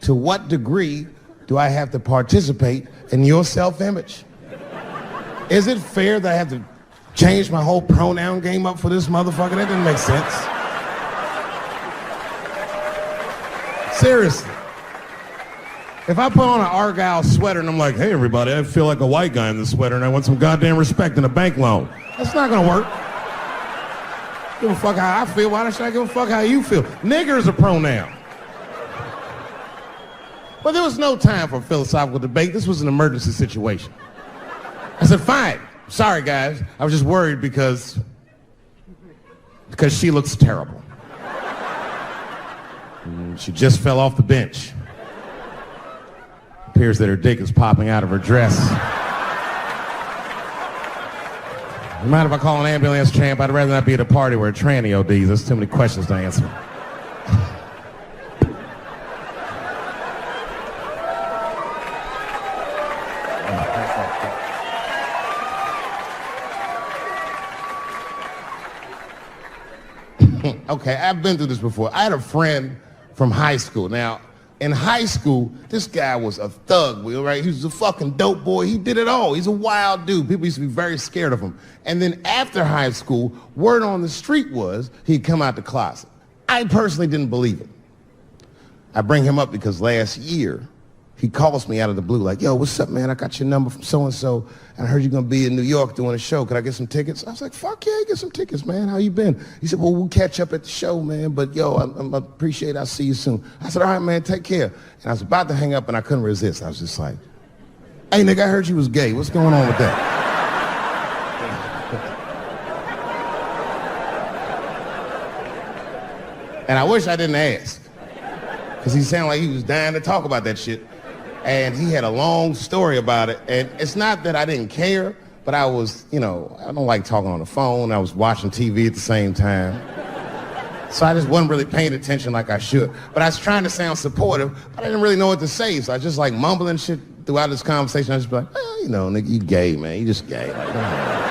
to what degree do I have to participate in your self-image? Is it fair that I have to change my whole pronoun game up for this motherfucker? That doesn't make sense. Seriously. If I put on an Argyle sweater and I'm like, hey everybody, I feel like a white guy in this sweater and I want some goddamn respect and a bank loan. That's not gonna work. Give a fuck how I feel. Why should I give a fuck how you feel? Nigger is a pronoun. But there was no time for philosophical debate. This was an emergency situation. I said, fine. Sorry, guys. I was just worried because she looks terrible. She just fell off the bench. Appears that her dick is popping out of her dress. You mind if I call an ambulance, champ? I'd rather not be at a party where a tranny ODs. There's too many questions to answer. Okay, I've been through this before. I had a friend from high school. Now, in high school, this guy was a thug, right? He was a fucking dope boy. He did it all. He's a wild dude. People used to be very scared of him. And then after high school, word on the street was he'd come out the closet. I personally didn't believe it. I bring him up because last year, he calls me out of the blue like, yo, what's up, man? I got your number from so-and-so, and I heard you're going to be in New York doing a show. Could I get some tickets? I was like, fuck yeah, get some tickets, man. How you been? He said, well, we'll catch up at the show, man, but yo, I appreciate it. I'll see you soon. I said, all right, man, take care. And I was about to hang up, and I couldn't resist. I was just like, hey, nigga, I heard you was gay. What's going on with that? And I wish I didn't ask, because he sounded like he was dying to talk about that shit. And he had a long story about it. And it's not that I didn't care, but I was, I don't like talking on the phone. I was watching TV at the same time. So I just wasn't really paying attention like I should. But I was trying to sound supportive, but I didn't really know what to say. So I was just like mumbling shit throughout this conversation. I just be like, well, nigga, you gay, man. You just gay. Like,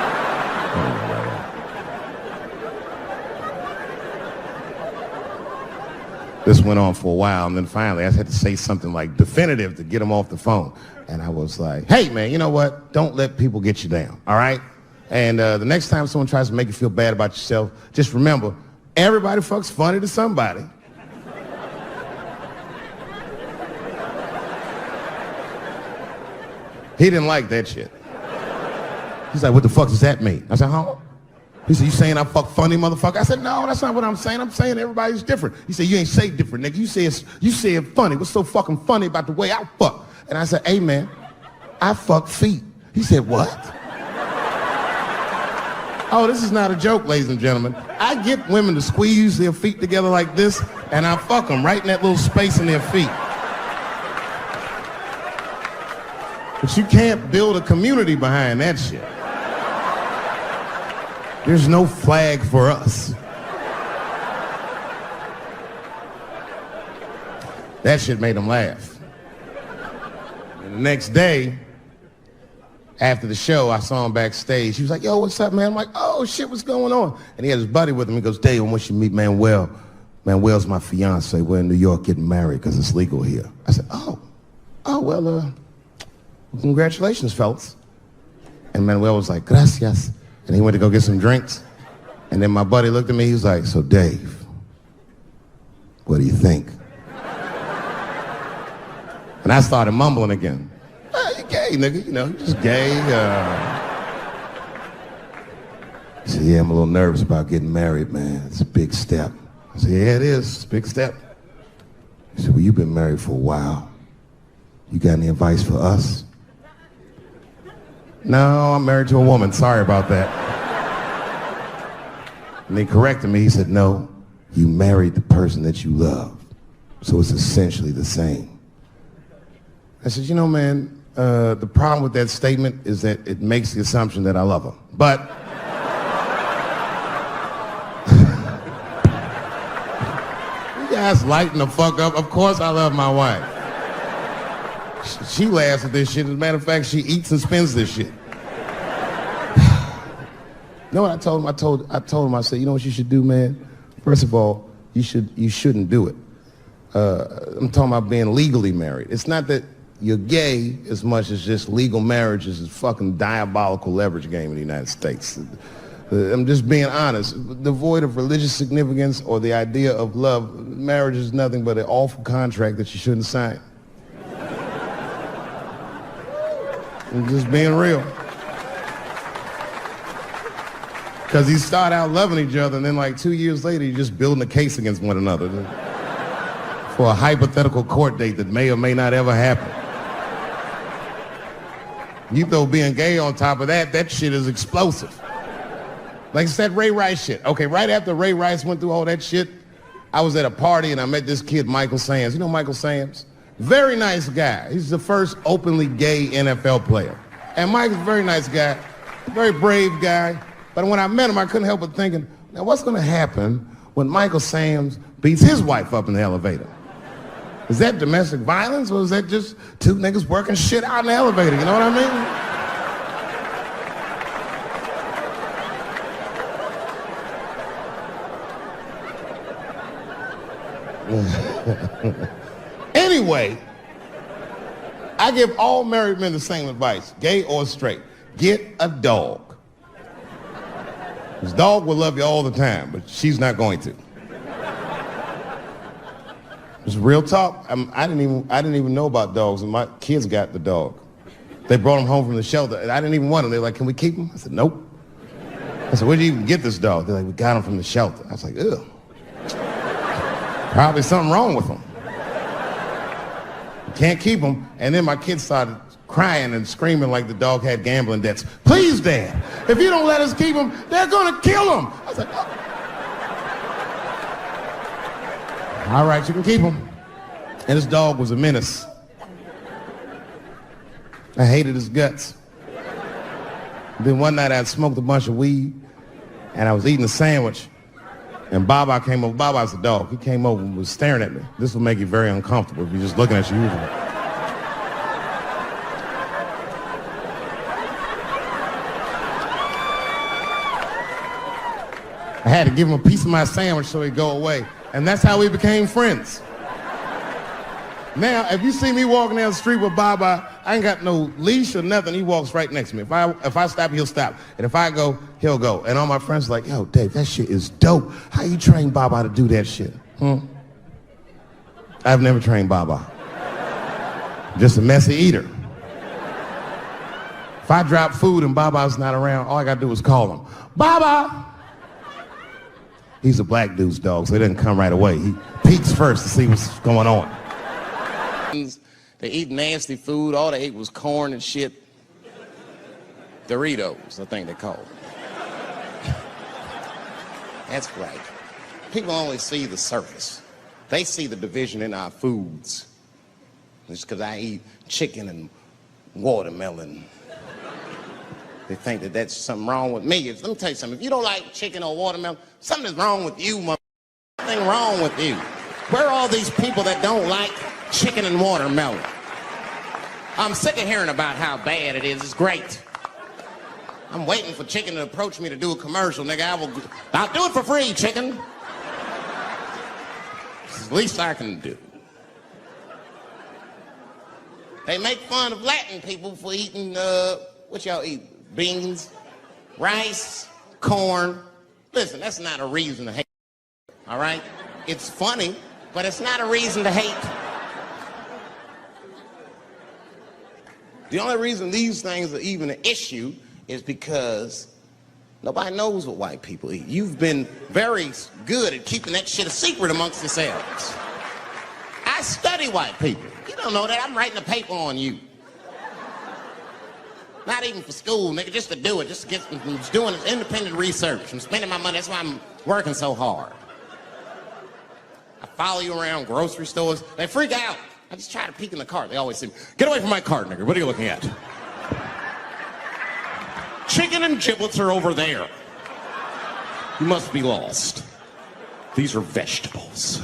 this went on for a while, and then finally I had to say something like definitive to get him off the phone. And I was like, hey, man, you know what? Don't let people get you down, all right? And the next time someone tries to make you feel bad about yourself, just remember, everybody fucks funny to somebody. He didn't like that shit. He's like, what the fuck does that mean? I said, huh? He said, you saying I fuck funny, motherfucker? I said, no, that's not what I'm saying. I'm saying everybody's different. He said, you ain't say different, nigga. You say it funny. What's so fucking funny about the way I fuck? And I said, hey, man, I fuck feet. He said, what? Oh, this is not a joke, ladies and gentlemen. I get women to squeeze their feet together like this, and I fuck them right in that little space in their feet. But you can't build a community behind that shit. There's no flag for us. That shit made him laugh. And the next day, after the show, I saw him backstage. He was like, yo, what's up, man? I'm like, oh, shit, what's going on? And he had his buddy with him. He goes, Dave, I want you to meet Manuel. Manuel's my fiance. We're in New York getting married because it's legal here. I said, well, congratulations, fellas. And Manuel was like, gracias. And he went to go get some drinks. And then my buddy looked at me, he was like, so Dave, what do you think? And I started mumbling again. You gay, nigga, you just gay. He said, yeah, I'm a little nervous about getting married, man. It's a big step. I said, yeah, it is. It's a big step. He said, well, you've been married for a while. You got any advice for us? No, I'm married to a woman. Sorry about that. And he corrected me. He said, no, you married the person that you love. So it's essentially the same. I said, man, the problem with that statement is that it makes the assumption that I love her. But you guys lighten the fuck up. Of course I love my wife. She laughs at this shit. As a matter of fact, she eats and spends this shit. You know what I told him? I told him, I said, you know what you should do, man? First of all, you shouldn't do it. I'm talking about being legally married. It's not that you're gay as much as just legal marriage is a fucking diabolical leverage game in the United States. I'm just being honest. Devoid of religious significance or the idea of love, marriage is nothing but an awful contract that you shouldn't sign. I'm just being real. Because you start out loving each other and then like 2 years later you're just building a case against one another for a hypothetical court date that may or may not ever happen. You throw being gay on top of that, that shit is explosive. Like I said, Ray Rice shit. Okay, right after Ray Rice went through all that shit, I was at a party and I met this kid, Michael Sams. You know Michael Sams? Very nice guy. He's the first openly gay NFL player. And Mike's a very nice guy, very brave guy. But when I met him, I couldn't help but thinking, now what's gonna happen when Michael Sams beats his wife up in the elevator? Is that domestic violence or is that just two niggas working shit out in the elevator? You know what I mean? Anyway, I give all married men the same advice, gay or straight. Get a dog. This dog will love you all the time, but she's not going to. It's real talk. I didn't even know about dogs, and my kids got the dog. They brought him home from the shelter, and I didn't even want him. They're like, can we keep him? I said, nope. I said, where'd you even get this dog? They're like, we got him from the shelter. I was like, ugh. Probably something wrong with him. Can't keep him. And then my kids started crying and screaming like the dog had gambling debts. Please, Dad, if you don't let us keep him, they're gonna kill him. I was like, oh. All right, you can keep him. And this dog was a menace. I hated his guts. Then one night I had smoked a bunch of weed and I was eating a sandwich and Baba came over. Baba's the dog. He came over and was staring at me. This will make you very uncomfortable if you're just looking at you usually. I had to give him a piece of my sandwich so he'd go away. And that's how we became friends. Now, if you see me walking down the street with Baba, I ain't got no leash or nothing. He walks right next to me. If I stop, he'll stop. And if I go, he'll go. And all my friends are like, yo, Dave, that shit is dope. How you train Baba to do that shit? I've never trained Baba. Just a messy eater. If I drop food and Baba's not around, all I gotta do is call him. Baba! He's a black dude's dog, so he doesn't come right away. He peeks first to see what's going on. They eat nasty food. All they ate was corn and shit. Doritos, I think they call it. That's right. People only see the surface. They see the division in our foods. It's because I eat chicken and watermelon. They think that that's something wrong with me. Let me tell you something. If you don't like chicken or watermelon, something's wrong with you, mother. Something wrong with you. Where are all these people that don't like chicken and watermelon? I'm sick of hearing about how bad it is. It's great. I'm waiting for chicken to approach me to do a commercial, nigga. I'll do it for free, chicken. It's the least I can do. They make fun of Latin people for eating, what y'all eat? Beans, rice, corn. Listen, that's not a reason to hate, all right? It's funny, but it's not a reason to hate. The only reason these things are even an issue is because nobody knows what white people eat. You've been very good at keeping that shit a secret amongst yourselves. I study white people. You don't know that. I'm writing a paper on you. Not even for school, nigga, just to do it, just to get, I'm doing independent research. I'm spending my money, that's why I'm working so hard. I follow you around grocery stores, they freak out. I just try to peek in the cart, they always say, get away from my cart, nigga, what are you looking at? Chicken and giblets are over there. You must be lost. These are vegetables.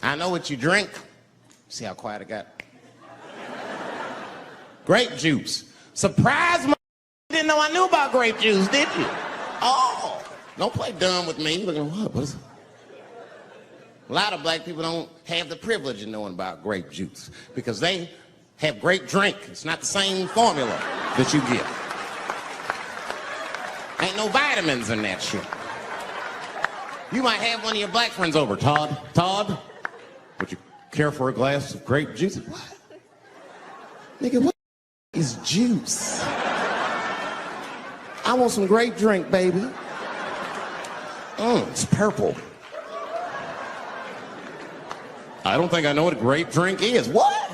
I know what you drink. See how quiet I got? Grape juice. Surprise, my didn't know I knew about grape juice, did you? Oh, don't play dumb with me. Looking, what is it? A lot of black people don't have the privilege of knowing about grape juice because they have grape drink. It's not the same formula that you get. Ain't no vitamins in that shit. You might have one of your black friends over. Todd, would you care for a glass of grape juice? What? Nigga, what is juice? I want some grape drink, baby. It's purple. I don't think I know what a grape drink is. What?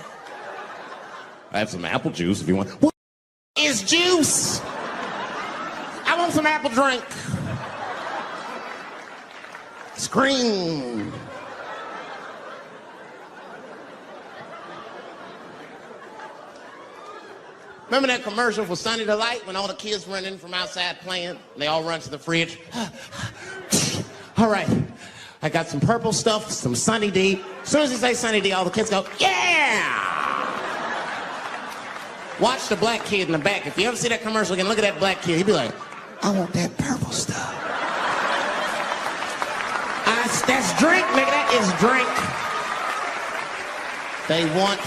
I have some apple juice if you want. What is juice? I want some apple drink. Scream. Remember that commercial for Sunny Delight when all the kids run in from outside playing? And they all run to the fridge. All right, I got some purple stuff, some Sunny D. As soon as you say Sunny D, all the kids go, yeah! Watch the black kid in the back. If you ever see that commercial again, look at that black kid. He'd be like, I want that purple stuff. That's drink, nigga. That is drink. They want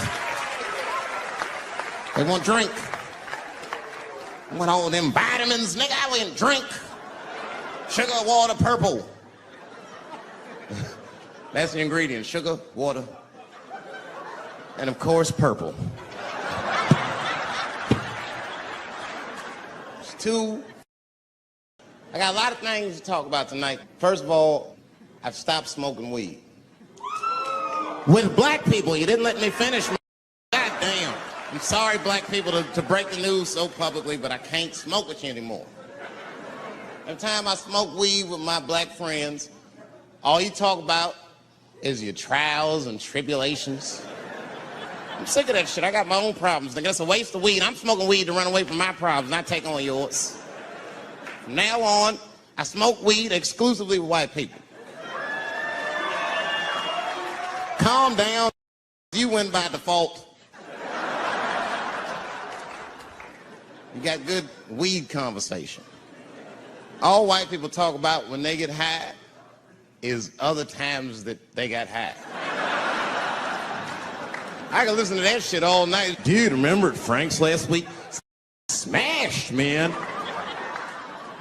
drink. I want all them vitamins, nigga. I want drink. Sugar, water, purple. That's the ingredients. Sugar, water, and of course, purple. It's two. I got a lot of things to talk about tonight. First of all, I've stopped smoking weed. With black people, you didn't let me finish. God damn. I'm sorry, black people, to break the news so publicly, but I can't smoke with you anymore. Every time I smoke weed with my black friends, all you talk about is your trials and tribulations. I'm sick of that shit. I got my own problems. That's a waste of weed. I'm smoking weed to run away from my problems, not take on yours. From now on, I smoke weed exclusively with white people. Calm down. You win by default. You got good weed conversation. All white people talk about when they get high is other times that they got high. I can listen to that shit all night. Dude, remember at Frank's last week? Smashed, man.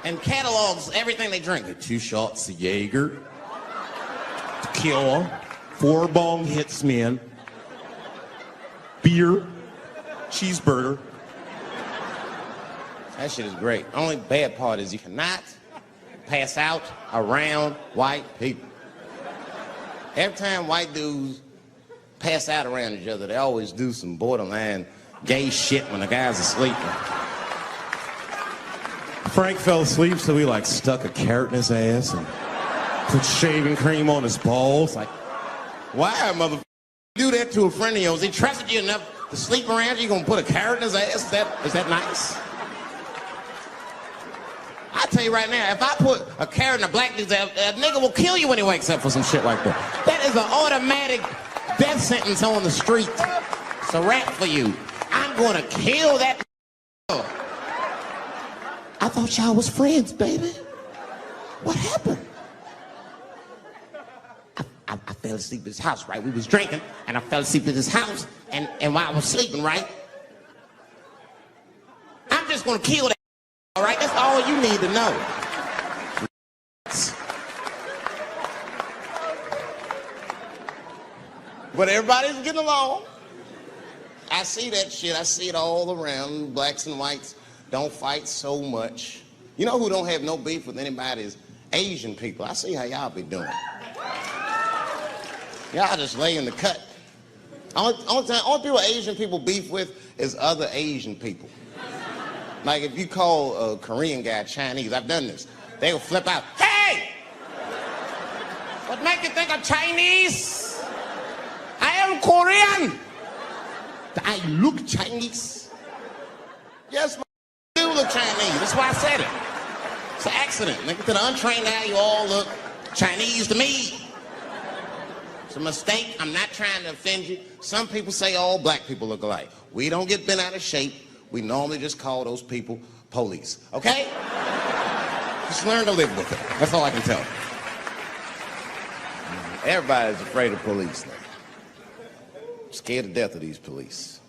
And catalogs everything they drink. 2 shots of Jaeger, tequila, 4 bong hits, man, beer, cheeseburger. That shit is great. Only bad part is you cannot pass out around white people. Every time white dudes pass out around each other, they always do some borderline gay shit when the guy's asleep. Frank fell asleep, so he like stuck a carrot in his ass and put shaving cream on his balls. Like, why, motherfucker, do that to a friend of yours? He trusted you enough to sleep around you, gonna put a carrot in his ass? Is that nice? I tell you right now, if I put a carrot in a black dude's ass, a nigga will kill you when he wakes up for some shit like that. That is an automatic death sentence on the street. It's a rap for you. I'm gonna kill that. I thought y'all was friends, baby. What happened? I fell asleep at his house, right? We was drinking, and I fell asleep at his house, and while I was sleeping, right? I'm just gonna kill that, all right? That's all you need to know. But everybody's getting along. I see that shit. I see it all around. Blacks and whites don't fight so much. You know who don't have no beef with anybody is Asian people. I see how y'all be doing. Y'all just lay in the cut. Only people Asian people beef with is other Asian people. Like if you call a Korean guy Chinese, I've done this. They will flip out. Hey! What make you think I'm Chinese? I am Korean. I look Chinese. Yes, I do look Chinese. That's why I said it. It's an accident. Nigga, to the untrained eye, you all look Chinese to me. It's a mistake. I'm not trying to offend you. Some people say all black people look alike. We don't get bent out of shape. We normally just call those people police. Okay? Just learn to live with it. That's all I can tell you. Everybody's afraid of police now. Scared to death of these police.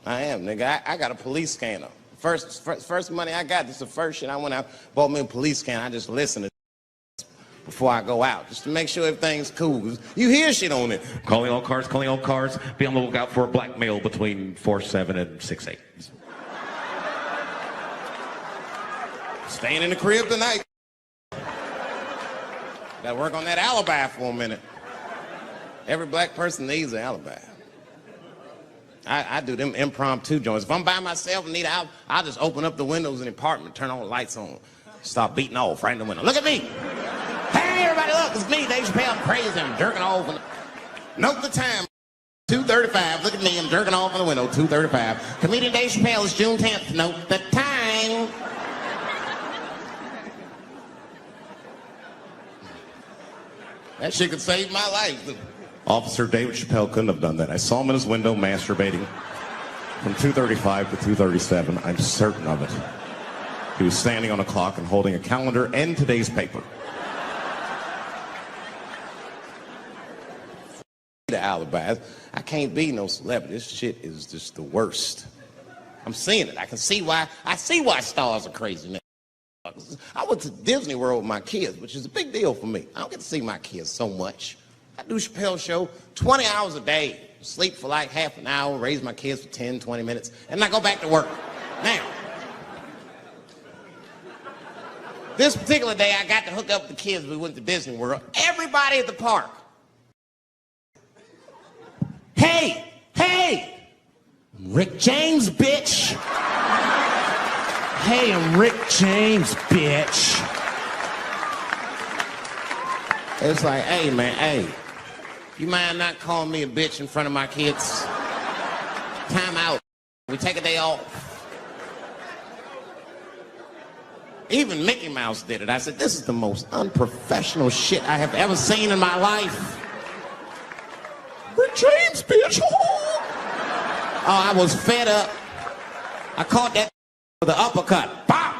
I am, nigga. I got a police scanner. First money I got, this is the first shit I went out, bought me a police scanner. I just listened to before I go out, just to make sure everything's cool. You hear shit on it. Calling all cars, be on the lookout for a black male between 4'7" and 6'8". Staying in the crib tonight. Gotta work on that alibi for a minute. Every black person needs an alibi. I do them impromptu joints. If I'm by myself and need out, I'll just open up the windows in the apartment, turn all the lights on, start beating off right in the window. Look at me. Hey, everybody, look, it's me, Dave Chappelle. I'm crazy, I'm jerking off. Note the time, 2:35. Look at me, I'm jerking off in the window, 2:35. Comedian Dave Chappelle is June 10th. Note the time. That shit could save my life. Officer David Chappelle couldn't have done that. I saw him in his window masturbating from 2:35 to 2:37. I'm certain of it. He was standing on a clock and holding a calendar and today's paper. The alibis. I can't be no celebrity. This shit is just the worst. I'm seeing it. I see why stars are crazy now. I went to Disney World with my kids, which is a big deal for me. I don't get to see my kids so much. I do Chappelle show 20 hours a day, sleep for like half an hour, raise my kids for 10, 20 minutes, and I go back to work. Now, this particular day, I got to hook up with the kids. We went to Disney World. Everybody at the park. Hey, Rick James, bitch. Hey, I'm Rick James, bitch. It's like, hey, man, hey. You mind not calling me a bitch in front of my kids? Time out. We take a day off. Even Mickey Mouse did it. I said, this is the most unprofessional shit I have ever seen in my life. Rick James, bitch. Oh, I was fed up. I caught that with the uppercut. Bop!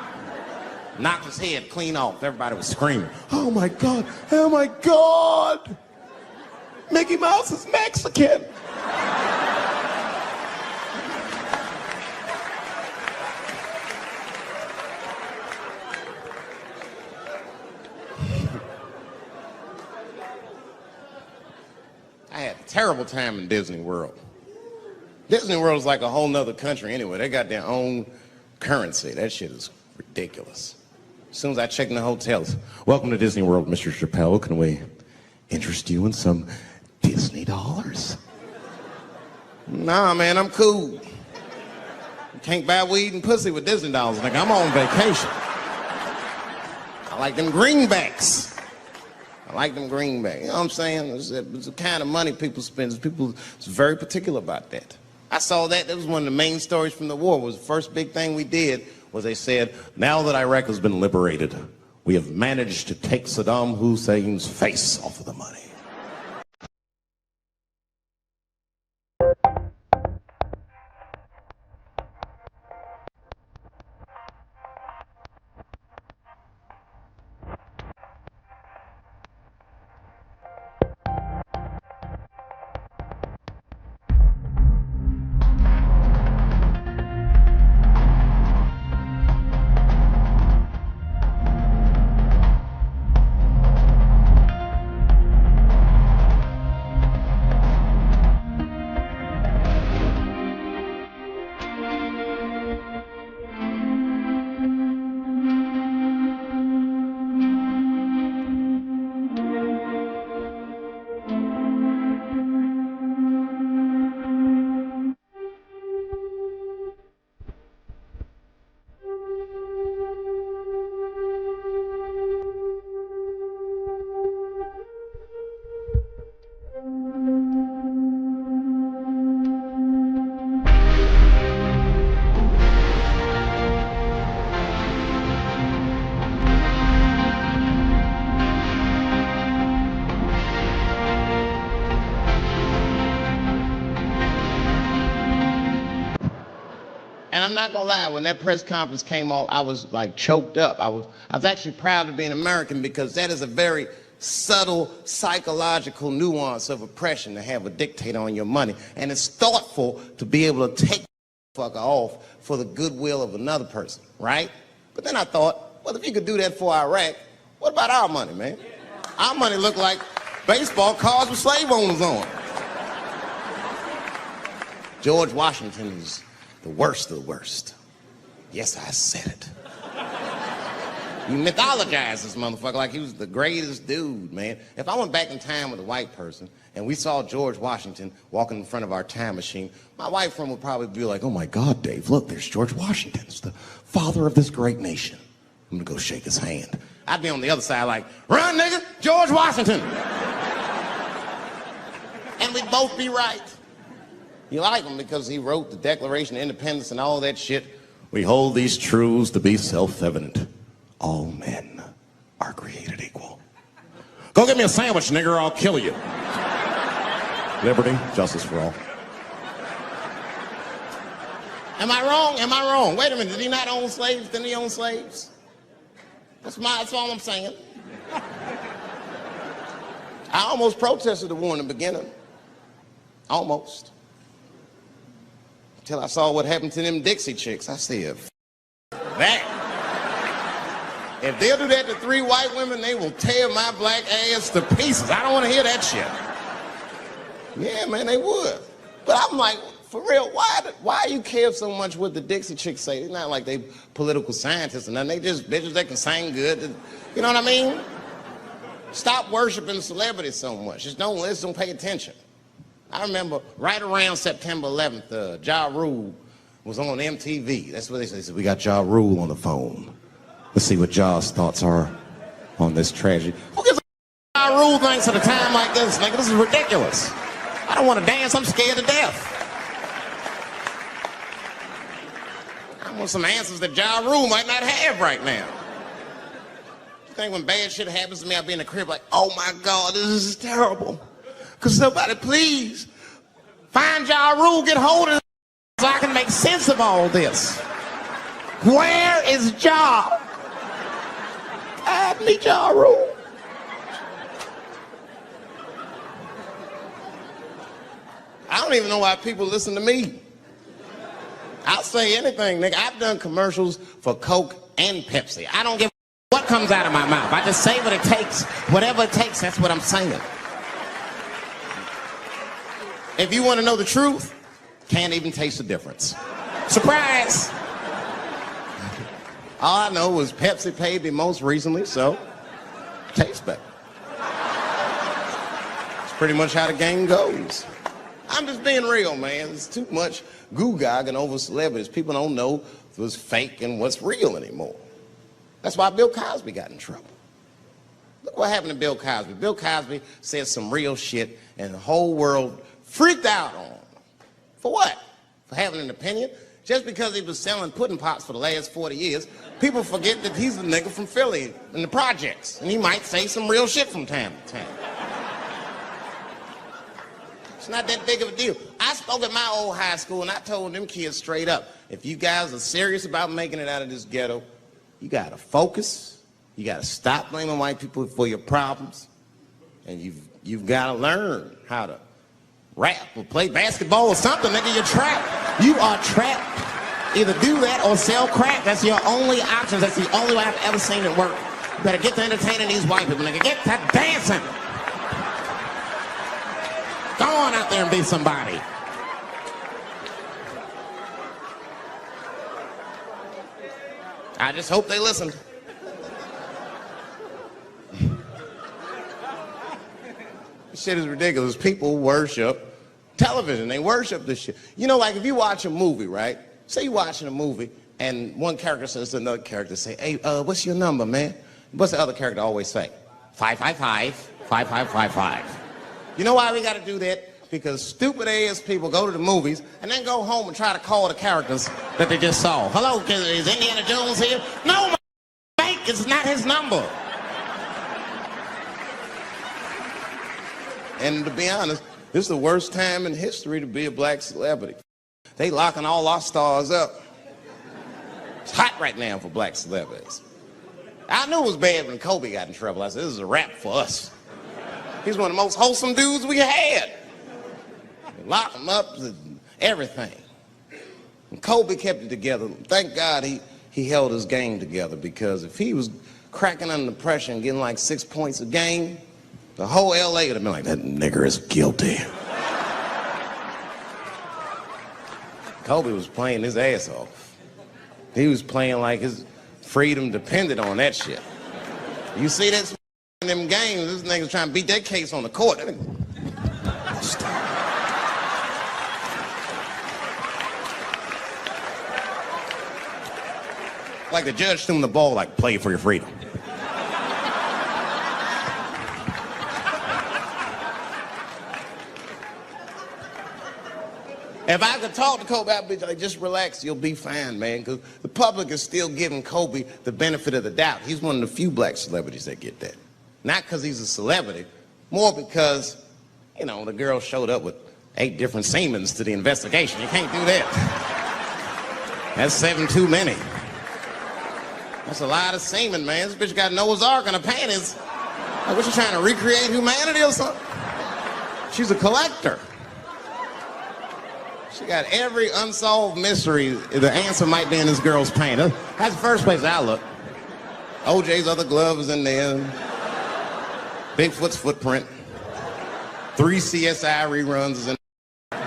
Knocked his head clean off. Everybody was screaming. Oh my God, oh my God. Mickey Mouse is Mexican. I had a terrible time in Disney World. Disney World is like a whole nother country anyway. They got their own currency. That shit is ridiculous. As soon as I check in the hotels, welcome to Disney World, Mr. Chappelle. Can we interest you in some Disney dollars? Nah, man, I'm cool. You can't buy weed and pussy with Disney dollars. Like, I'm on vacation. I like them greenbacks. You know what I'm saying? It's the kind of money people spend. People is very particular about that. I saw that. That was one of the main stories from the war. Was the first big thing we did was they said, now that Iraq has been liberated, we have managed to take Saddam Hussein's face off of the money. And I'm not gonna lie, when that press conference came off, I was like choked up. I was actually proud to be an American because that is a very subtle psychological nuance of oppression to have a dictator on your money. And it's thoughtful to be able to take the fucker off for the goodwill of another person, right? But then I thought, well, if you could do that for Iraq, what about our money, man? Our money looked like baseball cards with slave owners on it. George Washington is the worst of the worst. Yes, I said it. You mythologize this motherfucker like he was the greatest dude, man. If I went back in time with a white person and we saw George Washington walking in front of our time machine, my white friend would probably be like, oh my God, Dave, look, there's George Washington. It's the father of this great nation. I'm gonna go shake his hand. I'd be on the other side like, run, nigga, George Washington. And we'd both be right. You like him because he wrote the Declaration of Independence and all that shit. We hold these truths to be self-evident. All men are created equal. Go get me a sandwich, nigger, or I'll kill you. Liberty, justice for all. Am I wrong? Am I wrong? Wait a minute, did he not own slaves? Didn't he own slaves? That's all I'm saying. I almost protested the war in the beginning. Almost. Until I saw what happened to them Dixie chicks. I said, that. If they'll do that to 3 white women, they will tear my black ass to pieces. I don't want to hear that shit. Yeah, man, they would. But I'm like, for real, why you care so much what the Dixie chicks say? It's not like they political scientists or nothing. They just bitches that can sing good. You know what I mean? Stop worshiping celebrities so much. Just don't listen, don't pay attention. I remember right around September 11th, Ja Rule was on MTV. That's what they said. We got Ja Rule on the phone. Let's see what Ja's thoughts are on this tragedy. Who gives a Ja Rule thinks at a time like this? Nigga, this is ridiculous. I don't want to dance. I'm scared to death. I want some answers that Ja Rule might not have right now. You think when bad shit happens to me, I'll be in the crib like, oh my God, this is terrible. Could somebody please find Ja Rule, get hold of it so I can make sense of all this? Where is Ja? I need Ja Rule. I don't even know why people listen to me. I'll say anything, nigga. I've done commercials for Coke and Pepsi. I don't give a what comes out of my mouth. I just say what it takes. Whatever it takes, that's what I'm saying. If you want to know the truth, can't even taste the difference. Surprise! All I know was Pepsi paid me most recently, so tastes better. It's pretty much how the game goes. I'm just being real, man. There's too much goo-gagging over celebrities. People don't know what's fake and what's real anymore. That's why Bill Cosby got in trouble. Look what happened to Bill Cosby. Bill Cosby said some real shit, and the whole world freaked out on him. For what? For having an opinion? Just because he was selling pudding pops for the last 40 years, people forget that he's a nigga from Philly in the projects, and he might say some real shit from time to time. It's not that big of a deal. I spoke at my old high school, and I told them kids straight up, if you guys are serious about making it out of this ghetto, you gotta focus, you gotta stop blaming white people for your problems, and you've gotta learn how to rap or play basketball or something, nigga. You're trapped. You are trapped. Either do that or sell crack. That's your only options. That's the only way I've ever seen it work. You better get to entertaining these white people, nigga. Get to dancing. Go on out there and be somebody. I just hope they listened. This shit is ridiculous. People worship television. They worship this shit. You know, like if you watch a movie, right? Say you're watching a movie and one character says to another character, say, hey, what's your number, man? What's the other character always say? 555, 5555. You know why we got to do that? Because stupid ass people go to the movies and then go home and try to call the characters that they just saw. Hello, is Indiana Jones here? No, fake. It's not his number. And to be honest, this is the worst time in history to be a black celebrity. They locking all our stars up. It's hot right now for black celebrities. I knew it was bad when Kobe got in trouble. I said, this is a wrap for us. He's one of the most wholesome dudes we had. Lock him up and everything. And Kobe kept it together. Thank God he held his game together, because if he was cracking under pressure and getting like 6 points a game, the whole LA would have been like, that nigger is guilty. Kobe was playing his ass off. He was playing like his freedom depended on that shit. You see that in them games, this nigga's trying to beat that case on the court. Like the judge threw him the ball, like, play for your freedom. If I could talk to Kobe, I'd be like, just relax, you'll be fine, man, because the public is still giving Kobe the benefit of the doubt. He's one of the few black celebrities that get that. Not because he's a celebrity, more because, you know, the girl showed up with 8 different semens to the investigation. You can't do that. That's 7 too many. That's a lot of semen, man. This bitch got Noah's Ark in her panties. Like, what, you trying to recreate humanity or something? She's a collector. She got every unsolved mystery. The answer might be in this girl's paint. That's the first place I look. OJ's other glove is in there. Bigfoot's footprint. 3 CSI reruns is in there.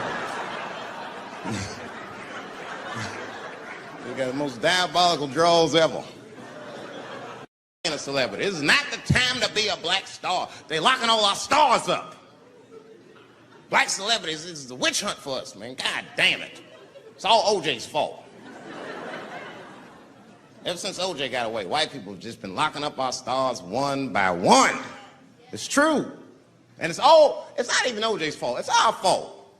We got the most diabolical draws ever. A celebrity. This is not the time to be a black star. They're locking all our stars up. Black celebrities, this is a witch hunt for us, man. God damn it. It's all OJ's fault. Ever since OJ got away, white people have just been locking up our stars one by one. It's true. And it's not even OJ's fault. It's our fault.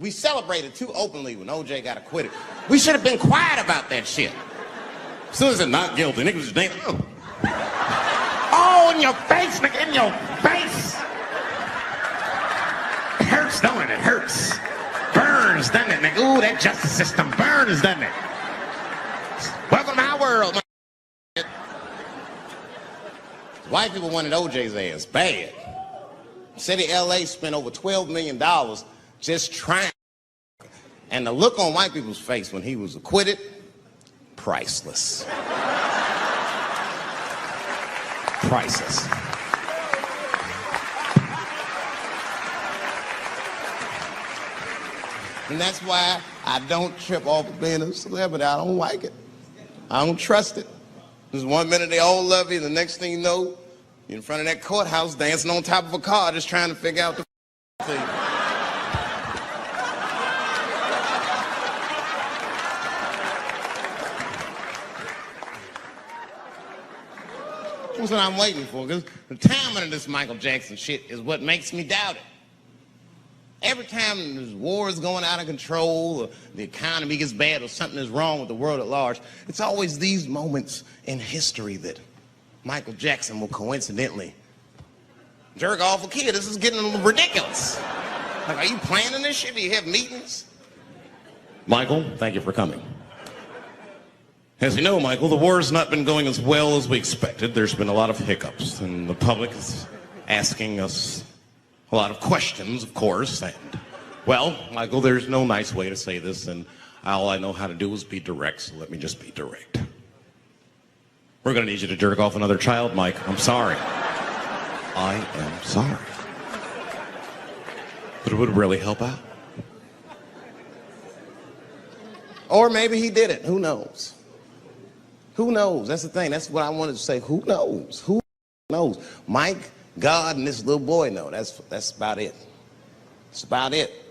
We celebrated too openly when OJ got acquitted. We should have been quiet about that shit. As soon as it's not guilty, niggas just damn. Oh, in your face, nigga, in your face. It hurts, don't it? It hurts. Burns, doesn't it, nigga? Ooh, that justice system burns, doesn't it? Welcome to our world. White people wanted OJ's ass bad. City of LA spent over $12 million just trying. And the look on white people's face when he was acquitted, priceless. Priceless. And that's why I don't trip off of being a celebrity. I don't like it. I don't trust it. There's 1 minute they all love you, and the next thing you know, you're in front of that courthouse dancing on top of a car just trying to figure out the thing. That's what I'm waiting for, because the timing of this Michael Jackson shit is what makes me doubt it. Every time there's wars going out of control, or the economy gets bad, or something is wrong with the world at large, it's always these moments in history that Michael Jackson will coincidentally jerk off a kid. This is getting ridiculous. Like, are you planning this shit? Do you have meetings? Michael, thank you for coming. As you know, Michael, the war's not been going as well as we expected. There's been a lot of hiccups, and the public is asking us a lot of questions, of course, and, well, Michael, there's no nice way to say this, and all I know how to do is be direct, so let me just be direct. We're gonna need you to jerk off another child, Mike. I'm sorry. I am sorry. But it would really help out. Or maybe he did it. Who knows? Who knows? That's the thing. That's what I wanted to say. Who knows? Who knows? Mike, God, and this little boy know. That's about it. That's about it.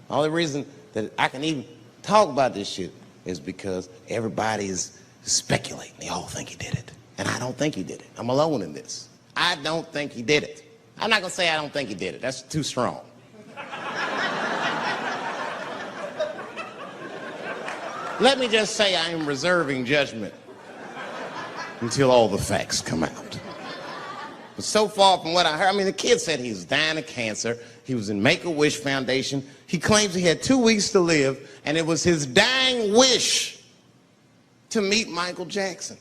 The only reason that I can even talk about this shit is because everybody is speculating. They all think he did it. And I don't think he did it. I'm alone in this. I don't think he did it. I'm not going to say I don't think he did it. That's too strong. Let me just say I am reserving judgment until all the facts come out. But so far from what I heard, I mean, the kid said he was dying of cancer. He was in Make-A-Wish Foundation. He claims he had 2 weeks to live, and it was his dying wish to meet Michael Jackson.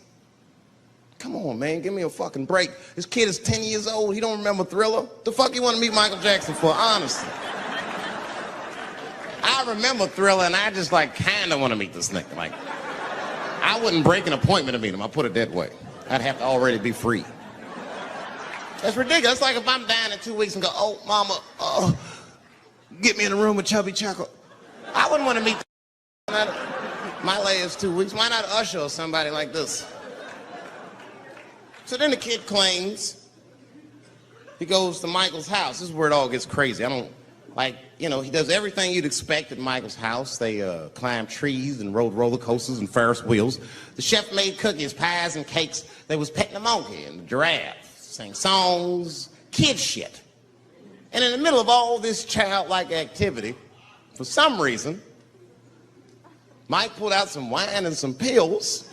Come on, man, give me a fucking break. This kid is 10 years old. He don't remember Thriller. The fuck you want to meet Michael Jackson for, honestly? I remember Thriller, and I just, like, kind of want to meet this nigga. Like, I wouldn't break an appointment to meet him. I'll put it that way. I'd have to already be free. That's ridiculous. It's like if I'm dying in 2 weeks and go, oh, mama, get me in a room with Chubby Checker. I wouldn't want to meet my last 2 weeks. Why not Usher or somebody like this? So then the kid claims he goes to Michael's house. This is where it all gets crazy. I don't, like, you know, he does everything you'd expect at Michael's house. They climbed trees and rode roller coasters and Ferris wheels. The chef made cookies, pies, and cakes. They was petting the monkey and the giraffe, sang songs, kid shit. And in the middle of all this childlike activity, for some reason, Mike pulled out some wine and some pills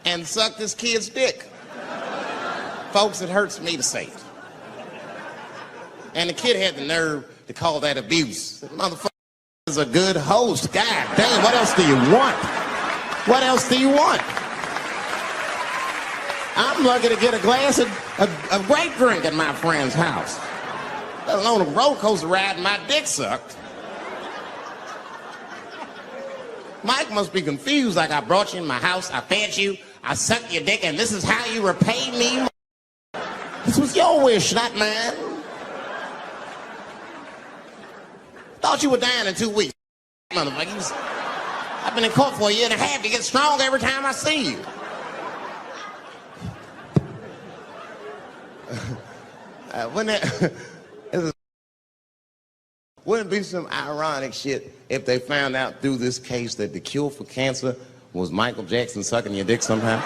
and sucked this kid's dick. Folks, it hurts me to say it. And the kid had the nerve to call that abuse. The motherfucker is a good host. God damn, what else do you want? What else do you want? I'm lucky to get a glass of grape drink at my friend's house. Let alone a roller coaster ride and my dick sucked. Mike must be confused, like I brought you in my house, I fed you, I sucked your dick, and this is how you repay me? This was your wish, not mine. Thought you were dying in 2 weeks, motherfuckers. I've been in court for 1.5 years. You get stronger every time I see you. Wouldn't it be some ironic shit if they found out through this case that the cure for cancer was Michael Jackson sucking your dick somehow?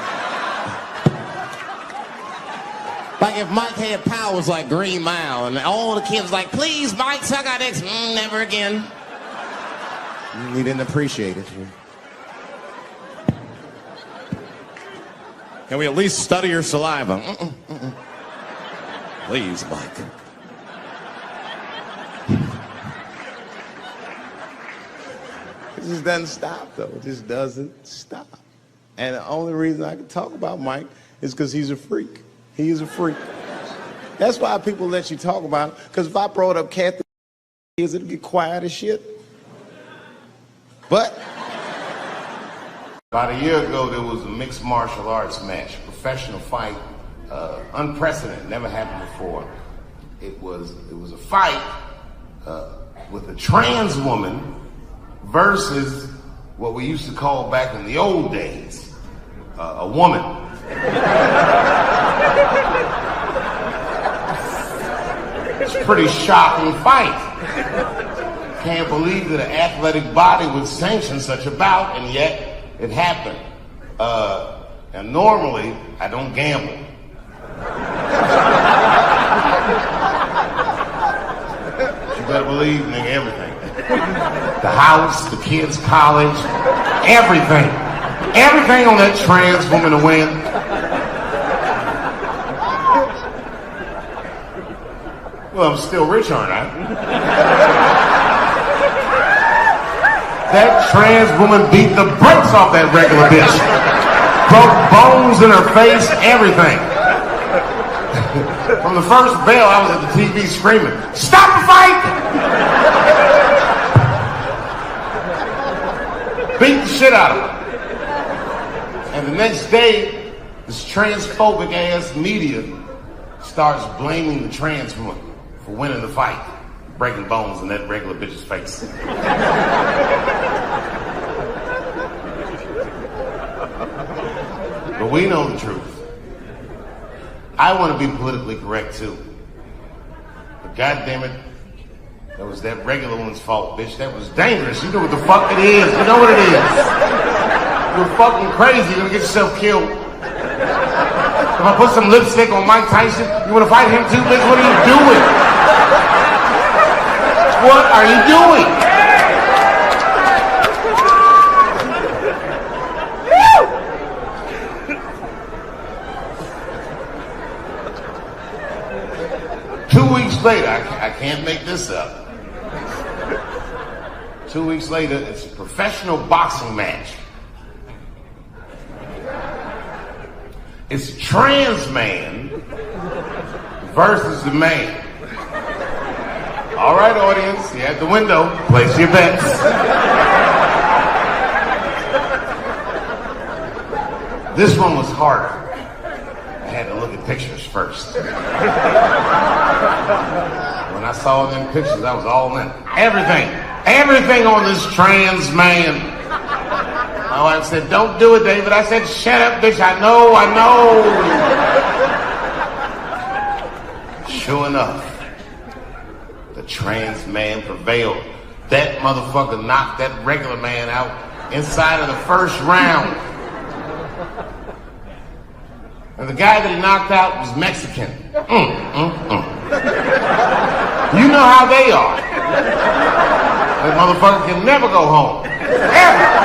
Like if Mike had powers like Green Mile and all the kids like, please, Mike, suck our dicks. Never again. He didn't appreciate it. Can we at least study your saliva? Please, Mike. It just doesn't stop, though. It just doesn't stop. And the only reason I can talk about Mike is because he's a freak. He is a freak. That's why people let you talk about him. Because if I brought up Kathy, it'd get quiet as shit. But about a year ago, there was a mixed martial arts match, professional fight, unprecedented, never happened before. It was a fight with a trans woman versus what we used to call back in the old days, a woman. It's a pretty shocking fight. Can't believe that an athletic body would sanction such a bout, and yet it happened. And normally, I don't gamble. But you better believe, nigga, everything. The house, the kids' college, everything. Everything on that trans woman to win. Well, I'm still rich, aren't I? That trans woman beat the brakes off that regular bitch. Broke bones in her face, everything. From the first bell, I was at the TV screaming, "Stop the fight!" Beat the shit out of her. And the next day, this transphobic ass media starts blaming the trans woman for winning the fight, breaking bones in that regular bitch's face. But we know the truth. I want to be politically correct too. But goddamn it, that was that regular one's fault, bitch. That was dangerous. You know what the fuck it is. You know what it is. You're fucking crazy. You're gonna get yourself killed. If I put some lipstick on Mike Tyson, you wanna fight him too, bitch? What are you doing? What are you doing? 2 weeks later, I can't make this up. 2 weeks later, it's a professional boxing match. It's trans man versus the man. All right, audience, you're at the window. Place your bets. This one was harder. I had to look at pictures first. When I saw them pictures, I was all in. Everything on this trans man. My wife said, "Don't do it, David." I said, "Shut up, bitch, I know. Sure enough, the trans man prevailed. That motherfucker knocked that regular man out inside of the first round. And the guy that he knocked out was Mexican. You know how they are. That motherfucker can never go home. Ever.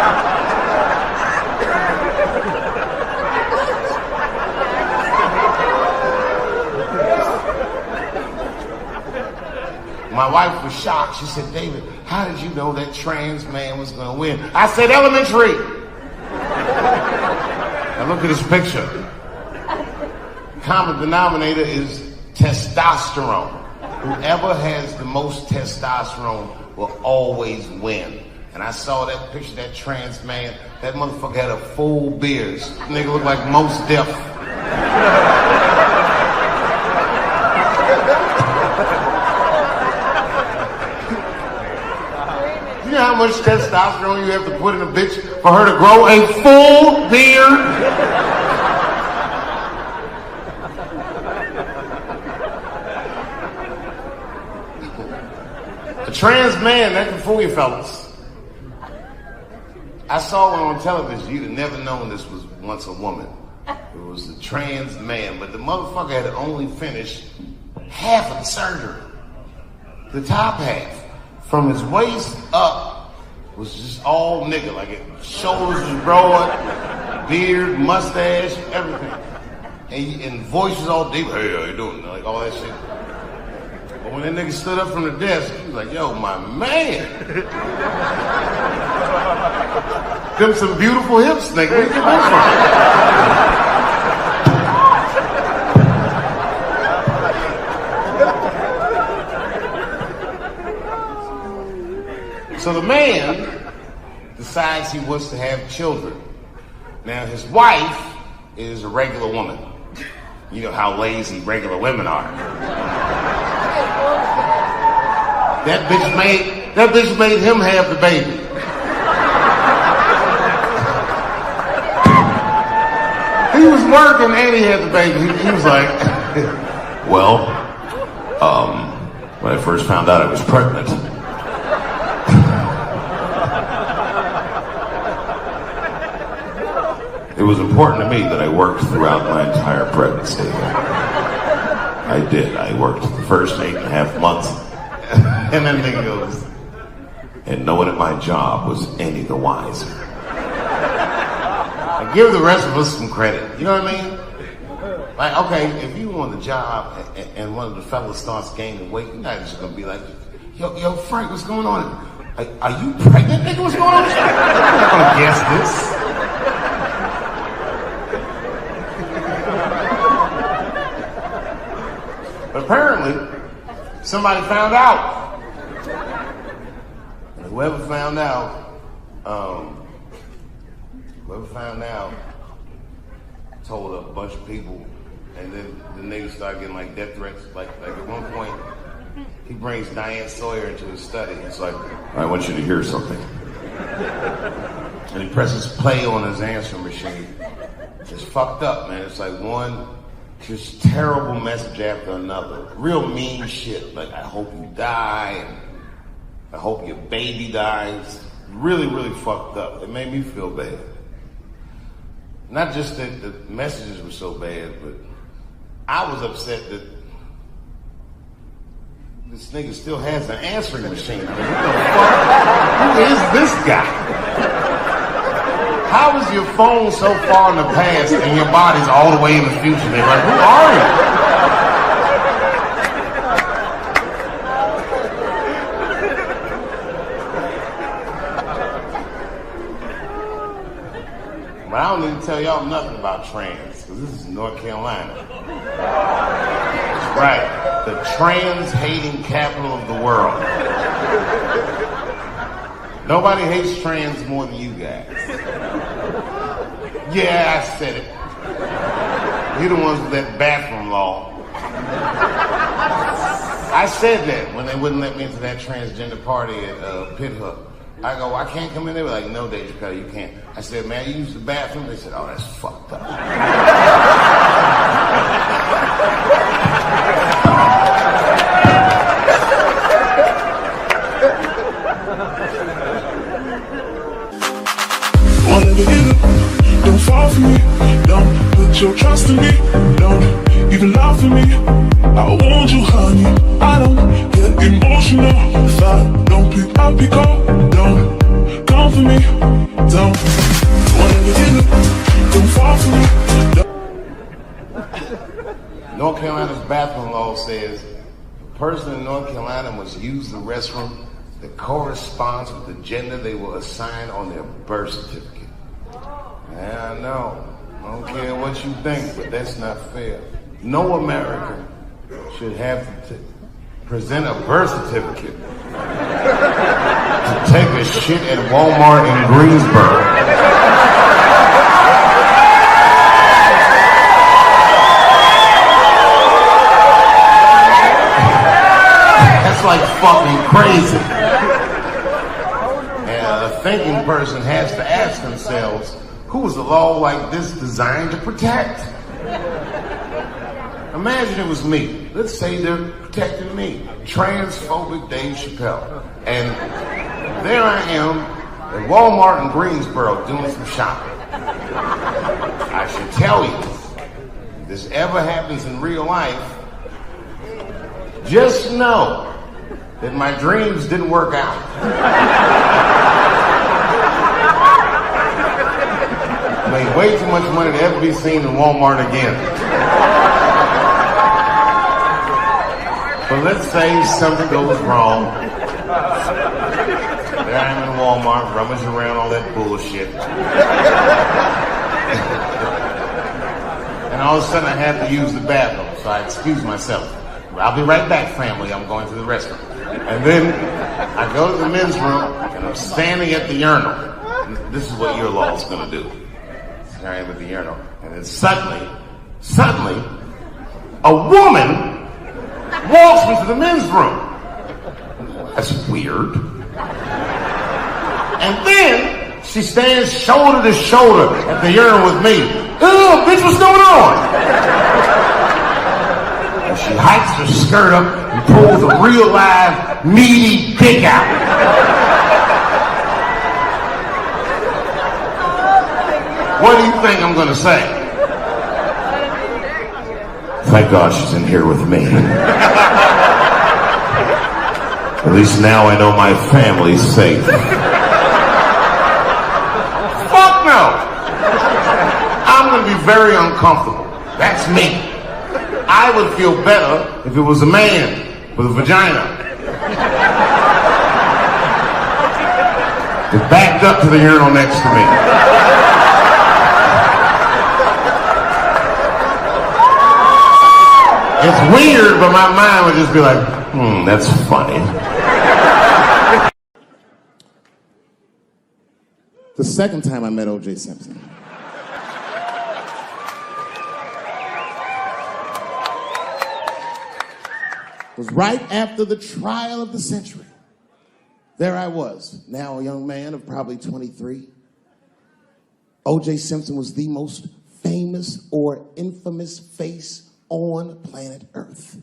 My wife was shocked. She said, "David, how did you know that trans man was going to win?" I said, "Elementary." Now look at this picture. Common denominator is testosterone. Whoever has the most testosterone will always win. And I saw that picture, that trans man. That motherfucker had a full beard. This nigga looked like Mos Def. You know how much testosterone you have to put in a bitch for her to grow a full beard? A trans man, that can fool you, fellas. I saw one on television. You'd have never known this was once a woman. It was a trans man, but the motherfucker had only finished half of the surgery. The top half. From his waist up was just all nigga. Like his shoulders was broad, beard, mustache, everything. And voice was all deep. "Hey, how you doing?" Like all that shit. But when that nigga stood up from the desk, he was like, "Yo, my man." Them some beautiful hips, nigga. Where you get that from? So the man decides he wants to have children. Now his wife is a regular woman. You know how lazy regular women are. That bitch made him have the baby. He was working and he had the baby. He was like, "Well, when I first found out I was pregnant, it was important to me that I worked throughout my entire pregnancy." I did. I worked the first 8.5 months. And then he goes, "And no one at my job was any the wiser." I give the rest of us some credit. You know what I mean? Like, okay, if you on the job and one of the fellas starts gaining weight, you're not just gonna be like, yo, Frank, what's going on? Are you pregnant, nigga? What's going on? I'm not gonna guess this. But apparently, somebody found out. And whoever found out told a bunch of people, and then the niggas started getting like death threats. Like at one point, he brings Diane Sawyer into his study. He's like, "I want you to hear something." And he presses play on his answering machine. It's fucked up, man. It's like one just terrible message after another. Real mean shit. Like, "I hope you die," and "I hope your baby dies." Really, really fucked up. It made me feel bad. Not just that the messages were so bad, but I was upset that this nigga still has an answering machine. I mean, what the fuck? Who is this guy? How is your phone so far in the past and your body's all the way in the future? They're like, who are you? But I don't need to tell y'all nothing about trans, because this is North Carolina. That's right, the trans-hating capital of the world. Nobody hates trans more than you guys. Yeah, I said it. You're the ones with that bathroom law. I said that when they wouldn't let me into that transgender party at Pit Hook. I go, I can't come in. They were like, no, Dave Chappelle, you can't. I said, man, you use the bathroom? They said, oh, that's fucked up. Wanna get up, don't fall for me. Don't put your trust in me. Don't even lie for me. I want you, honey. I don't get emotional. If I don't pick up, pick up. Don't come for me. Don't wanna get up, don't fall for me. North Carolina's bathroom law says a person in North Carolina must use the restroom that corresponds with the gender they will assign on their birth certificate. Yeah, I know. I don't care what you think, but that's not fair. No American should have to present a birth certificate to take a shit at Walmart in Greensboro. That's like fucking crazy. And a thinking person has to ask themselves, who is a law like this designed to protect? Imagine it was me. Let's say they're protecting me, transphobic Dave Chappelle. And there I am at Walmart in Greensboro doing some shopping. I should tell you, if this ever happens in real life, just know that my dreams didn't work out. I made way too much money to ever be seen in Walmart again. But let's say something goes wrong. There I am in Walmart, rummaging around all that bullshit. And all of a sudden I have to use the bathroom, so I excuse myself. I'll be right back, family. I'm going to the restroom. And then I go to the men's room, and I'm standing at the urinal. And this is what your law is going to do. There I am at the urinal. And then suddenly, a woman walks me to the men's room. That's weird. And then she stands shoulder to shoulder at the urinal with me. Ooh, bitch, what's going on? And she hikes her skirt up and pulls a real live, meaty dick out. What do you think I'm going to say? Thank God she's in here with me. At least now I know my family's safe. Fuck no! I'm going to be very uncomfortable. That's me. I would feel better if it was a man with a vagina. It backed up to the urinal next to me. It's weird, but my mind would just be like, that's funny. The second time I met O.J. Simpson, was right after the trial of the century. There I was, now a young man of probably 23. O.J. Simpson was the most famous or infamous face on planet Earth.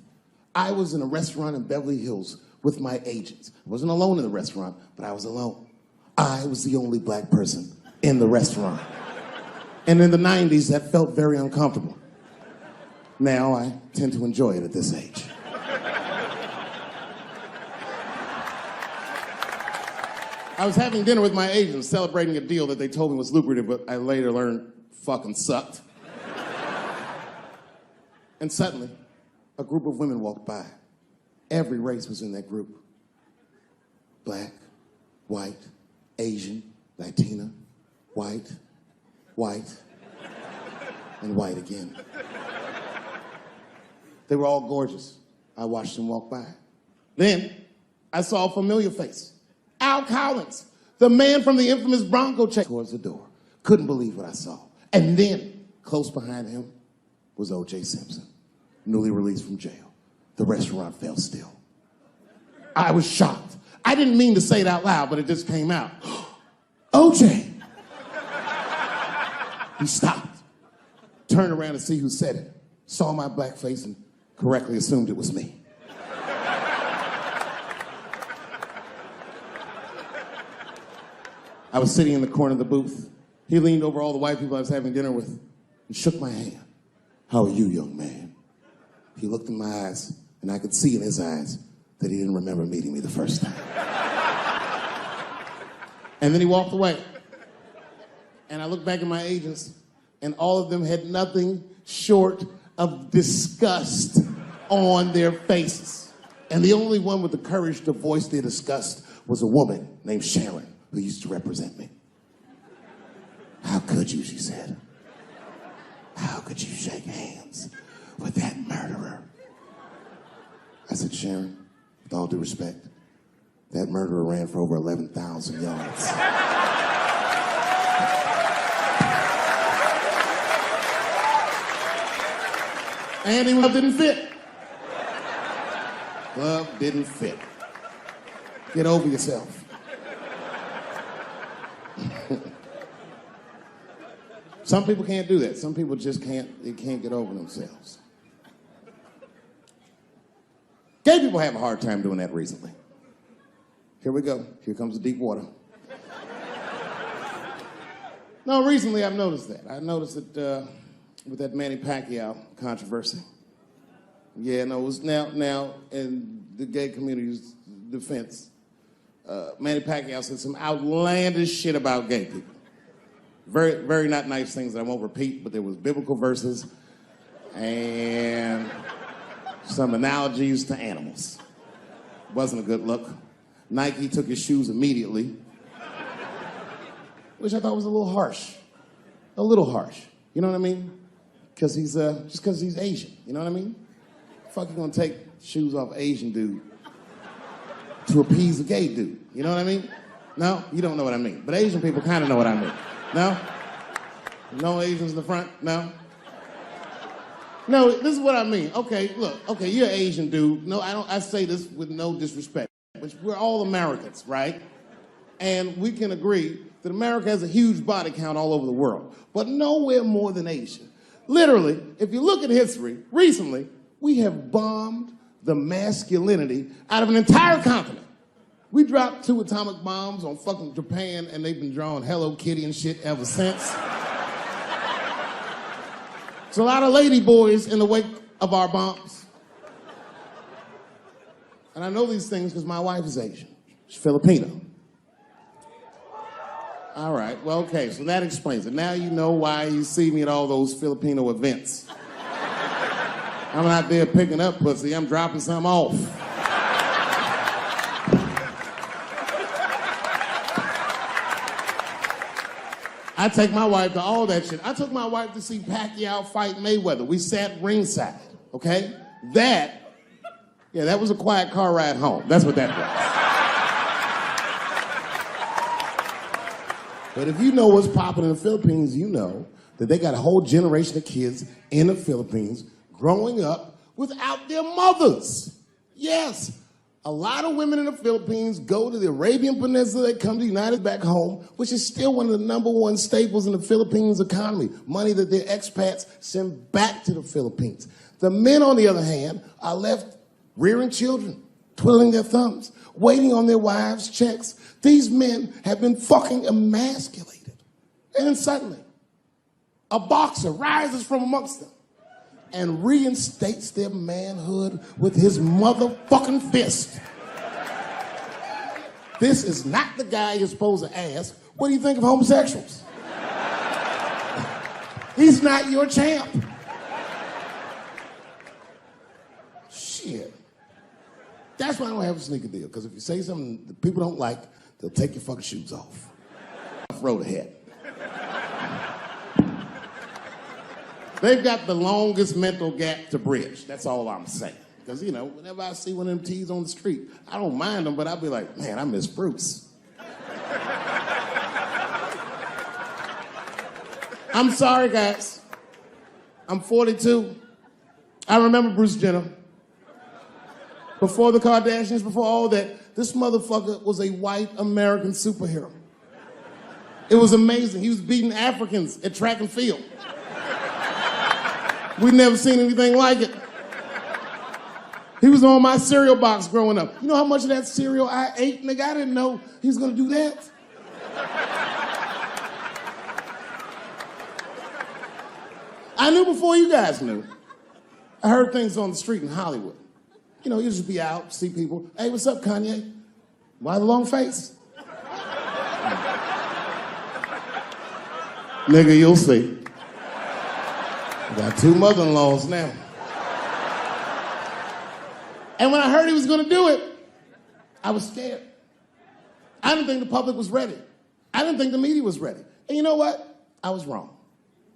I was in a restaurant in Beverly Hills with my agents. I wasn't alone in the restaurant, but I was alone. I was the only black person in the restaurant. And in the 90s, that felt very uncomfortable. Now I tend to enjoy it at this age. I was having dinner with my agents, celebrating a deal that they told me was lucrative, but I later learned fucking sucked. And suddenly, a group of women walked by. Every race was in that group. Black, white, Asian, Latina, white. white, and white again. They were all gorgeous. I watched them walk by. Then I saw a familiar face. Al Collins, the man from the infamous Bronco check, towards the door. Couldn't believe what I saw. And then, close behind him, was O.J. Simpson, newly released from jail. The restaurant fell still. I was shocked. I didn't mean to say it out loud, but it just came out. O.J. He stopped, turned around to see who said it, saw my black face, and correctly assumed it was me. I was sitting in the corner of the booth. He leaned over all the white people I was having dinner with and shook my hand. How are you, young man? He looked in my eyes, and I could see in his eyes that he didn't remember meeting me the first time. And then he walked away. And I looked back at my agents, and all of them had nothing short of disgust on their faces. And the only one with the courage to voice their disgust was a woman named Sharon, who used to represent me. How could you, she said. How could you shake hands with that murderer? I said, Sharon, with all due respect, that murderer ran for over 11,000 yards. And he didn't fit. Glove didn't fit. Get over yourself. Some people can't do that. Some people just can't get over themselves. Gay people have a hard time doing that recently. Here we go. Here comes the deep water. No, recently I've noticed that. I noticed that with that Manny Pacquiao controversy. Yeah, no, it was now in the gay community's defense, Manny Pacquiao said some outlandish shit about gay people. Very, very not nice things that I won't repeat, but there was biblical verses and some analogies to animals. Wasn't a good look. Nike took his shoes immediately, which I thought was a little harsh. A little harsh. You know what I mean? Because he's, just because he's Asian. You know what I mean? Fuck, you gonna take shoes off Asian dude to appease a gay dude. You know what I mean? No? You don't know what I mean. But Asian people kind of know what I mean. No? No Asians in the front? No? No, this is what I mean. Okay, look. Okay, you're an Asian dude. No, I say this with no disrespect. But we're all Americans, right? And we can agree that America has a huge body count all over the world, but nowhere more than Asia. Literally, if you look at history, recently, we have bombed the masculinity out of an entire continent. We dropped 2 atomic bombs on fucking Japan, and they've been drawing Hello Kitty and shit ever since. There's a lot of lady boys in the wake of our bombs. And I know these things because my wife is Asian. She's Filipino. All right, well, okay, so that explains it. Now you know why you see me at all those Filipino events. I'm not there picking up pussy, I'm dropping some off. I take my wife to all that shit. I took my wife to see Pacquiao fight Mayweather. We sat ringside, okay? That was a quiet car ride home. That's what that was. But if you know what's popping in the Philippines, you know that they got a whole generation of kids in the Philippines growing up without their mothers. Yes. A lot of women in the Philippines go to the Arabian Peninsula, they come to the United back home, which is still one of the #1 staples in the Philippines economy, money that their expats send back to the Philippines. The men, on the other hand, are left rearing children, twiddling their thumbs, waiting on their wives' checks. These men have been fucking emasculated. And then suddenly, a boxer rises from amongst them and reinstates their manhood with his motherfucking fist. This is not the guy you're supposed to ask, what do you think of homosexuals? He's not your champ. Shit. That's why I don't have a sneaker deal, because if you say something that people don't like, they'll take your fucking shoes off. Road ahead. They've got the longest mental gap to bridge. That's all I'm saying. Because, you know, whenever I see one of them T's on the street, I don't mind them, but I'll be like, man, I miss Bruce. I'm sorry, guys. I'm 42. I remember Bruce Jenner. Before the Kardashians, before all that, this motherfucker was a white American superhero. It was amazing. He was beating Africans at track and field. We'd never seen anything like it. He was on my cereal box growing up. You know how much of that cereal I ate, nigga? I didn't know he was gonna do that. I knew before you guys knew. I heard things on the street in Hollywood. You know, you just be out, see people. Hey, what's up, Kanye? Why the long face? Nigga, you'll see. I got 2 mother-in-laws now. And when I heard he was gonna do it, I was scared. I didn't think the public was ready. I didn't think the media was ready. And you know what? I was wrong.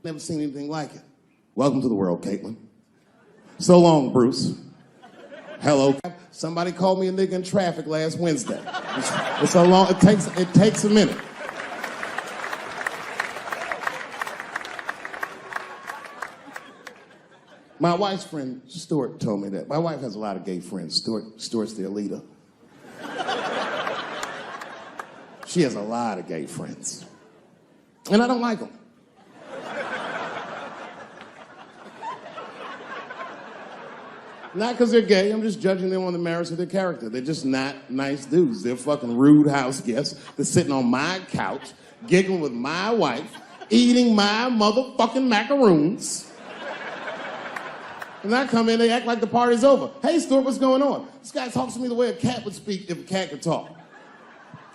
Never seen anything like it. Welcome to the world, Caitlin. So long, Bruce. Hello. Somebody called me a nigga in traffic last Wednesday. It's so long, it takes a minute. My wife's friend, Stuart, told me that. My wife has a lot of gay friends. Stuart's their leader. She has a lot of gay friends. And I don't like them. Not because they're gay, I'm just judging them on the merits of their character. They're just not nice dudes. They're fucking rude house guests. They're sitting on my couch, giggling with my wife, eating my motherfucking macaroons. And I come in, they act like the party's over. Hey, Stuart, what's going on? This guy talks to me the way a cat would speak if a cat could talk.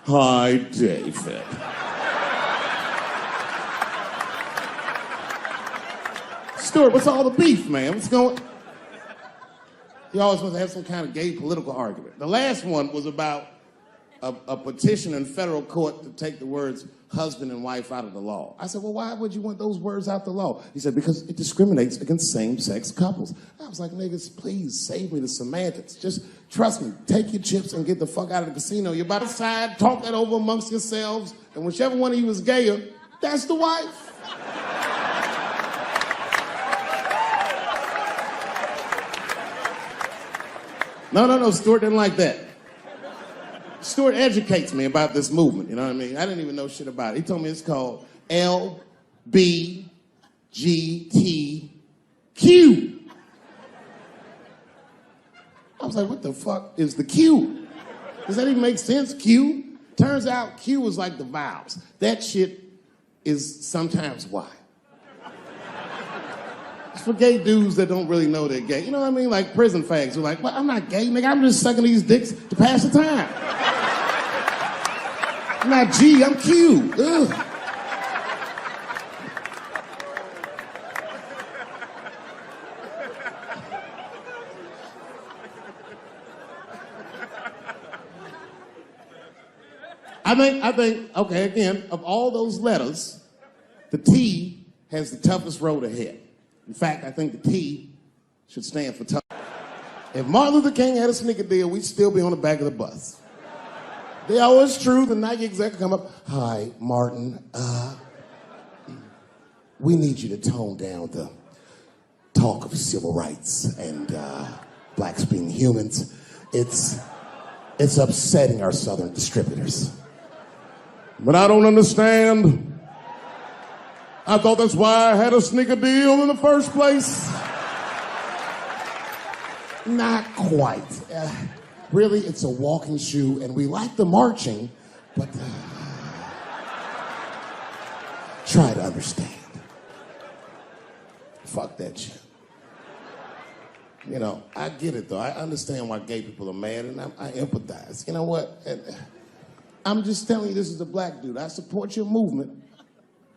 Hi, David. Stuart, what's all the beef, man? What's going on? He always wants to have some kind of gay political argument. The last one was about a petition in federal court to take the words husband and wife out of the law. I said, well, why would you want those words out the law? He said, because it discriminates against same-sex couples. I was like, niggas, please save me the semantics. Just trust me, take your chips and get the fuck out of the casino. You're by the side, talk that over amongst yourselves, and whichever one of you is gayer, that's the wife. No, Stuart didn't like that. Stuart educates me about this movement, you know what I mean? I didn't even know shit about it. He told me it's called LBGTQ. I was like, what the fuck is the Q? Does that even make sense, Q? Turns out Q was like the vowels. That shit is sometimes Y. It's for gay dudes that don't really know they're gay. You know what I mean? Like prison fags who are like, well, I'm not gay, nigga. I'm just sucking these dicks to pass the time. I'm not G, I'm Q. Ugh. I think, okay, again, of all those letters, the T has the toughest road ahead. In fact, I think the T should stand for tough. If Martin Luther King had a sneaker deal, we'd still be on the back of the bus. They always true, the Nike exec come up, hi, Martin, we need you to tone down the talk of civil rights and blacks being humans. It's upsetting our southern distributors. But I don't understand. I thought that's why I had a sneaker deal in the first place. Not quite. Really, it's a walking shoe, and we like the marching, but try to understand. Fuck that shit. You know, I get it, though. I understand why gay people are mad, and I empathize. You know what? I'm just telling you, this is a black dude. I support your movement.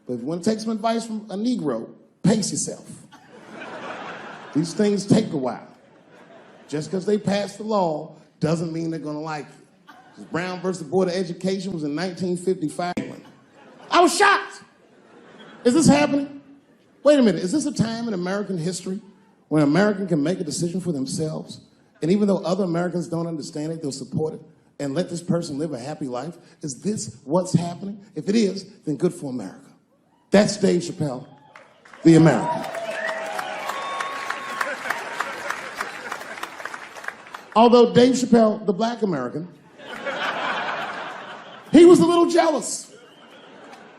But if you want to take some advice from a Negro, pace yourself. These things take a while. Just because they passed the law doesn't mean they're going to like it. Brown versus the Board of Education was in 1955. I was shocked. Is this happening? Wait a minute, is this a time in American history when an American can make a decision for themselves? And even though other Americans don't understand it, they'll support it and let this person live a happy life? Is this what's happening? If it is, then good for America. That's Dave Chappelle, the American. Although Dave Chappelle, the black American, he was a little jealous.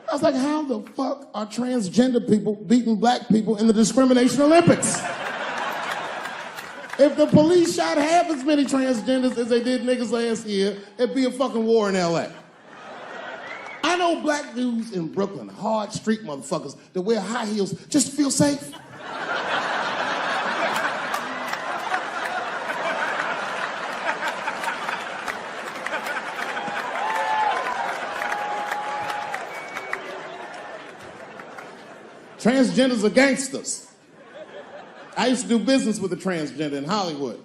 I was like, how the fuck are transgender people beating black people in the discrimination Olympics? If the police shot half as many transgenders as they did niggas last year, it'd be a fucking war in LA. I know black dudes in Brooklyn, hard street motherfuckers that wear high heels just to feel safe. Transgenders are gangsters. I used to do business with a transgender in Hollywood.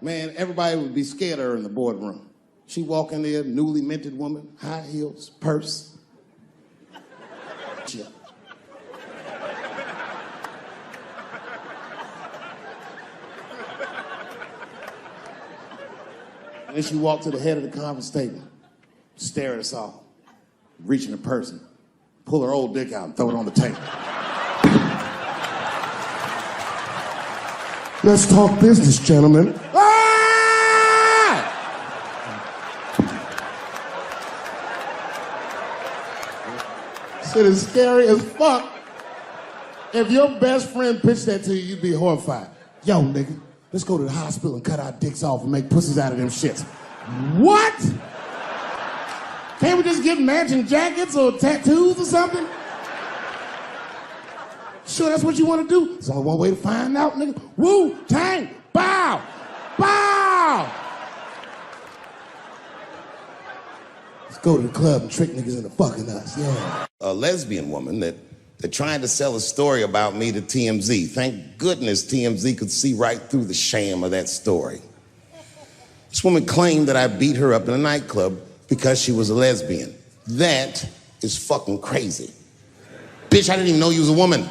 Man, everybody would be scared of her in the boardroom. She'd walk in there, newly minted woman, high heels, purse. Chip. And then she walked to the head of the conference table, stare at us all, reach in the purse, and pull her old dick out and throw it on the table. Let's talk business, gentlemen. Ah! Shit is scary as fuck. If your best friend pitched that to you, you'd be horrified. Yo, nigga, let's go to the hospital and cut our dicks off and make pussies out of them shits. What? Can't we just get matching jackets or tattoos or something? Sure, that's what you want to do? There's only one way to find out, nigga. Wu-Tang, bow, bow. Let's go to the club and trick niggas into fucking us, yeah. A lesbian woman that tried to sell a story about me to TMZ. Thank goodness TMZ could see right through the sham of that story. This woman claimed that I beat her up in a nightclub because she was a lesbian. That is fucking crazy. Bitch, I didn't even know you was a woman.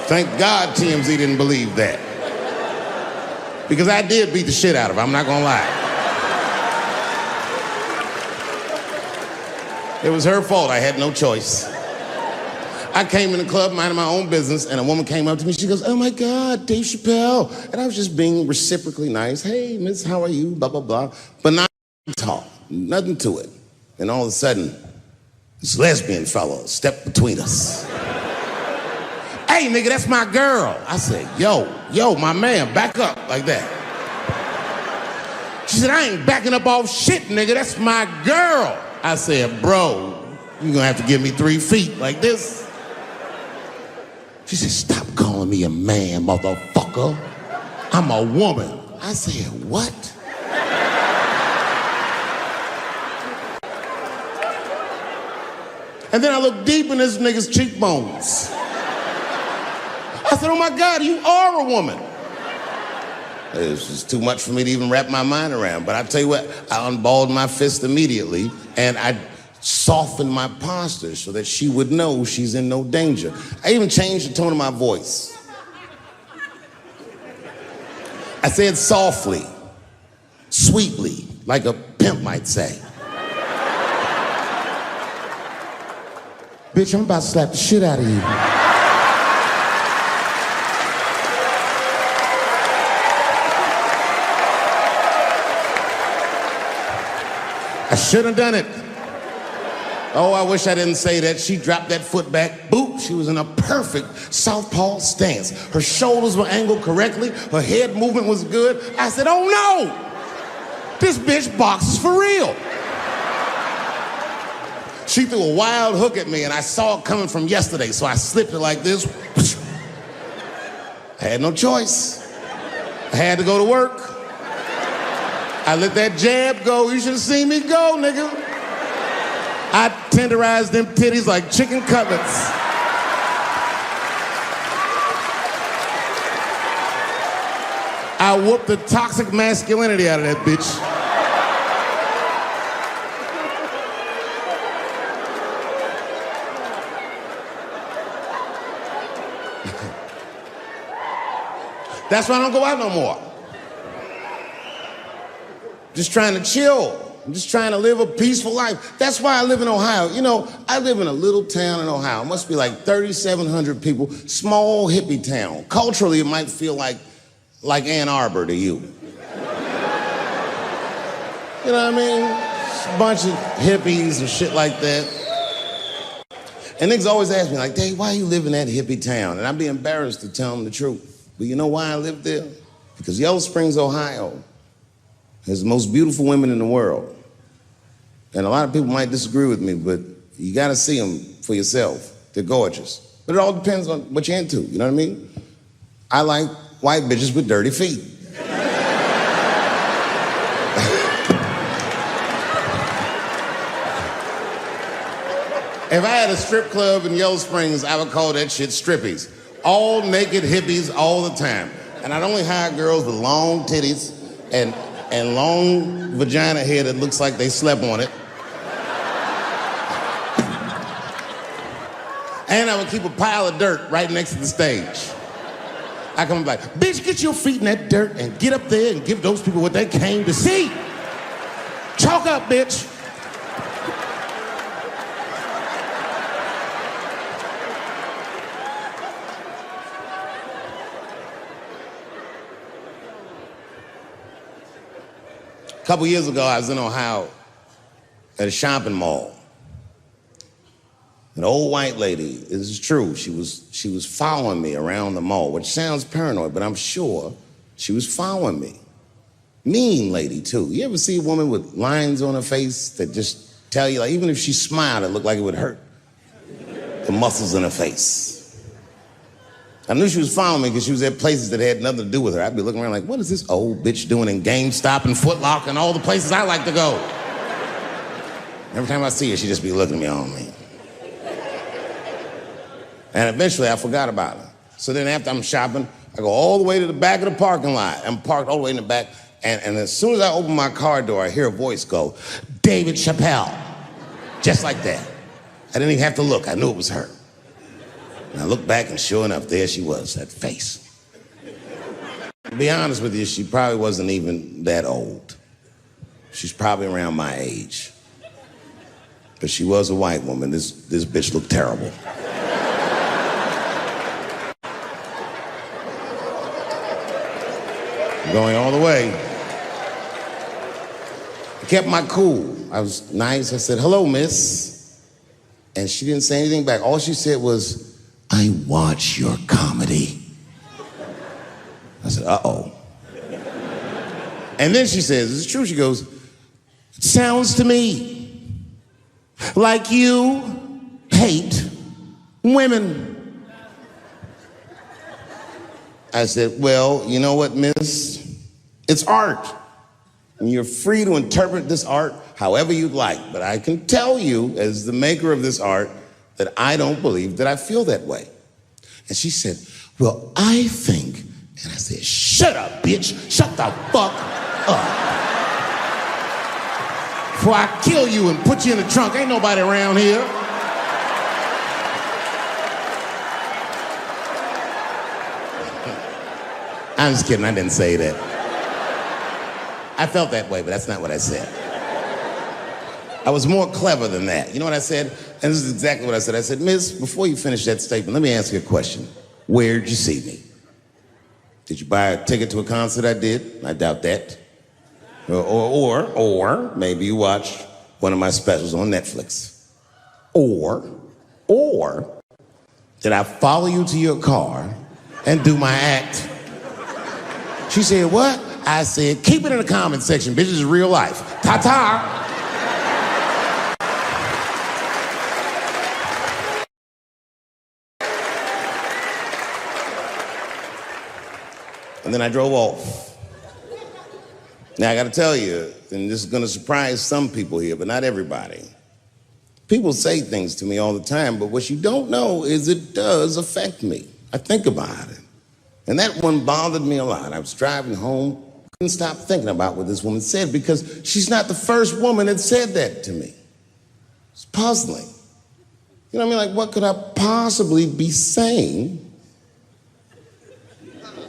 Thank God TMZ didn't believe that. Because I did beat the shit out of her, I'm not gonna lie. It was her fault, I had no choice. I came in the club minding my own business, and a woman came up to me. She goes, "Oh my God, Dave Chappelle." And I was just being reciprocally nice. "Hey, miss, how are you?" Blah, blah, blah. But not talk, nothing to it. And all of a sudden, this lesbian fellow stepped between us. "Hey, nigga, that's my girl." I said, yo, my man, back up like that. She said, "I ain't backing up off shit, nigga, that's my girl." I said, "Bro, you're gonna have to give me 3 feet like this." She said, "Stop calling me a man, motherfucker. I'm a woman." I said, "What?" And then I looked deep in this nigga's cheekbones. I said, "Oh my God, you are a woman." It was just too much for me to even wrap my mind around. But I tell you what, I unballed my fist immediately, and I softened my posture so that she would know she's in no danger. I even changed the tone of my voice. I said softly, sweetly, like a pimp might say. "Bitch, I'm about to slap the shit out of you." I should have done it. Oh, I wish I didn't say that. She dropped that foot back. Boop. She was in a perfect southpaw stance. Her shoulders were angled correctly. Her head movement was good. I said, "Oh no! This bitch boxes for real." She threw a wild hook at me, and I saw it coming from yesterday, so I slipped it like this. I had no choice. I had to go to work. I let that jab go. You should have seen me go, nigga. I tenderized them titties like chicken cutlets. I whooped the toxic masculinity out of that bitch. That's why I don't go out no more. Just trying to chill. I'm just trying to live a peaceful life. That's why I live in Ohio. You know, I live in a little town in Ohio. It must be like 3,700 people, small hippie town. Culturally, it might feel like Ann Arbor to you. You know what I mean? Just a bunch of hippies and shit like that. And niggas always ask me, like, Dave, why you live in that hippie town? And I'd be embarrassed to tell them the truth. But you know why I live there? Because Yellow Springs, Ohio has the most beautiful women in the world. And a lot of people might disagree with me, but you gotta see them for yourself. They're gorgeous. But it all depends on what you're into, you know what I mean? I like white bitches with dirty feet. If I had a strip club in Yellow Springs, I would call that shit strippies. All naked hippies all the time. And I'd only hire girls with long titties and long vagina hair that looks like they slept on it. And I would keep a pile of dirt right next to the stage. I come back, bitch, get your feet in that dirt and get up there and give those people what they came to see. Chalk up, bitch. A couple years ago, I was in Ohio at a shopping mall. An old white lady, this is true, she was following me around the mall, which sounds paranoid, but I'm sure she was following me. Mean lady, too. You ever see a woman with lines on her face that just tell you, like, even if she smiled, it looked like it would hurt the muscles in her face? I knew she was following me because she was at places that had nothing to do with her. I'd be looking around like, what is this old bitch doing in GameStop and Foot Locker and all the places I like to go? Every time I see her, she'd just be looking at me on me. And eventually, I forgot about her. So then after I'm shopping, I go all the way to the back of the parking lot. I'm parked all the way in the back. And as soon as I open my car door, I hear a voice go, David Chappelle. Just like that. I didn't even have to look. I knew it was her. And I looked back, and sure enough, there she was, that face. To be honest with you, she probably wasn't even that old. She's probably around my age. But she was a white woman. This bitch looked terrible. Going all the way. I kept my cool. I was nice. I said, hello, miss. And she didn't say anything back. All she said was, I watch your comedy. I said, uh-oh. And then she says, this is true. She goes, it sounds to me like you hate women. I said, well, you know what, miss? It's art. And you're free to interpret this art however you'd like. But I can tell you, as the maker of this art, that I don't believe that I feel that way. And she said, well, I think, and I said, shut up, bitch. Shut the fuck up. Before I kill you and put you in the trunk, ain't nobody around here. I'm just kidding, I didn't say that. I felt that way, but that's not what I said. I was more clever than that. You know what I said? And this is exactly what I said. I said, miss, before you finish that statement, let me ask you a question. Where'd you see me? Did you buy a ticket to a concert I did? I doubt that. Or maybe you watched one of my specials on Netflix. Or did I follow you to your car and do my act? She said, what? I said, keep it in the comment section, bitch, this is real life. Ta-ta! And then I drove off. Now, I gotta tell you, and this is gonna surprise some people here, but not everybody. People say things to me all the time, but what you don't know is it does affect me. I think about it. And that one bothered me a lot. I was driving home, couldn't stop thinking about what this woman said because she's not the first woman that said that to me. It's puzzling. You know what I mean? Like, what could I possibly be saying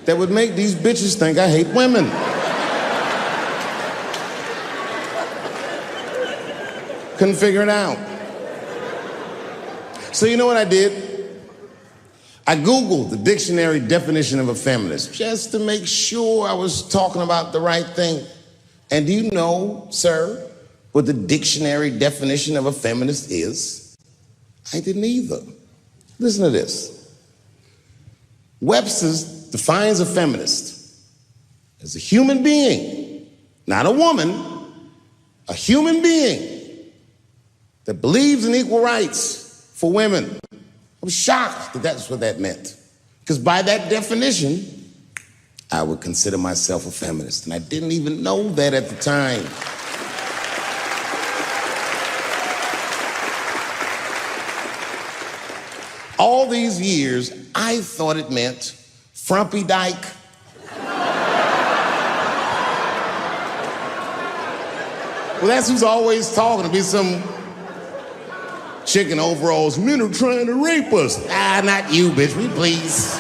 that would make these bitches think I hate women. Couldn't figure it out. So you know what I did? I Googled the dictionary definition of a feminist just to make sure I was talking about the right thing. And do you know, sir, what the dictionary definition of a feminist is? I didn't either. Listen to this. Webster's defines a feminist as a human being, not a woman, a human being that believes in equal rights for women. I was shocked that that's what that meant. Because by that definition, I would consider myself a feminist. And I didn't even know that at the time. All these years, I thought it meant frumpy dyke. Well, that's who's always talking, to be some chick in overalls. Men are trying to rape us. Ah, not you, bitch, we please.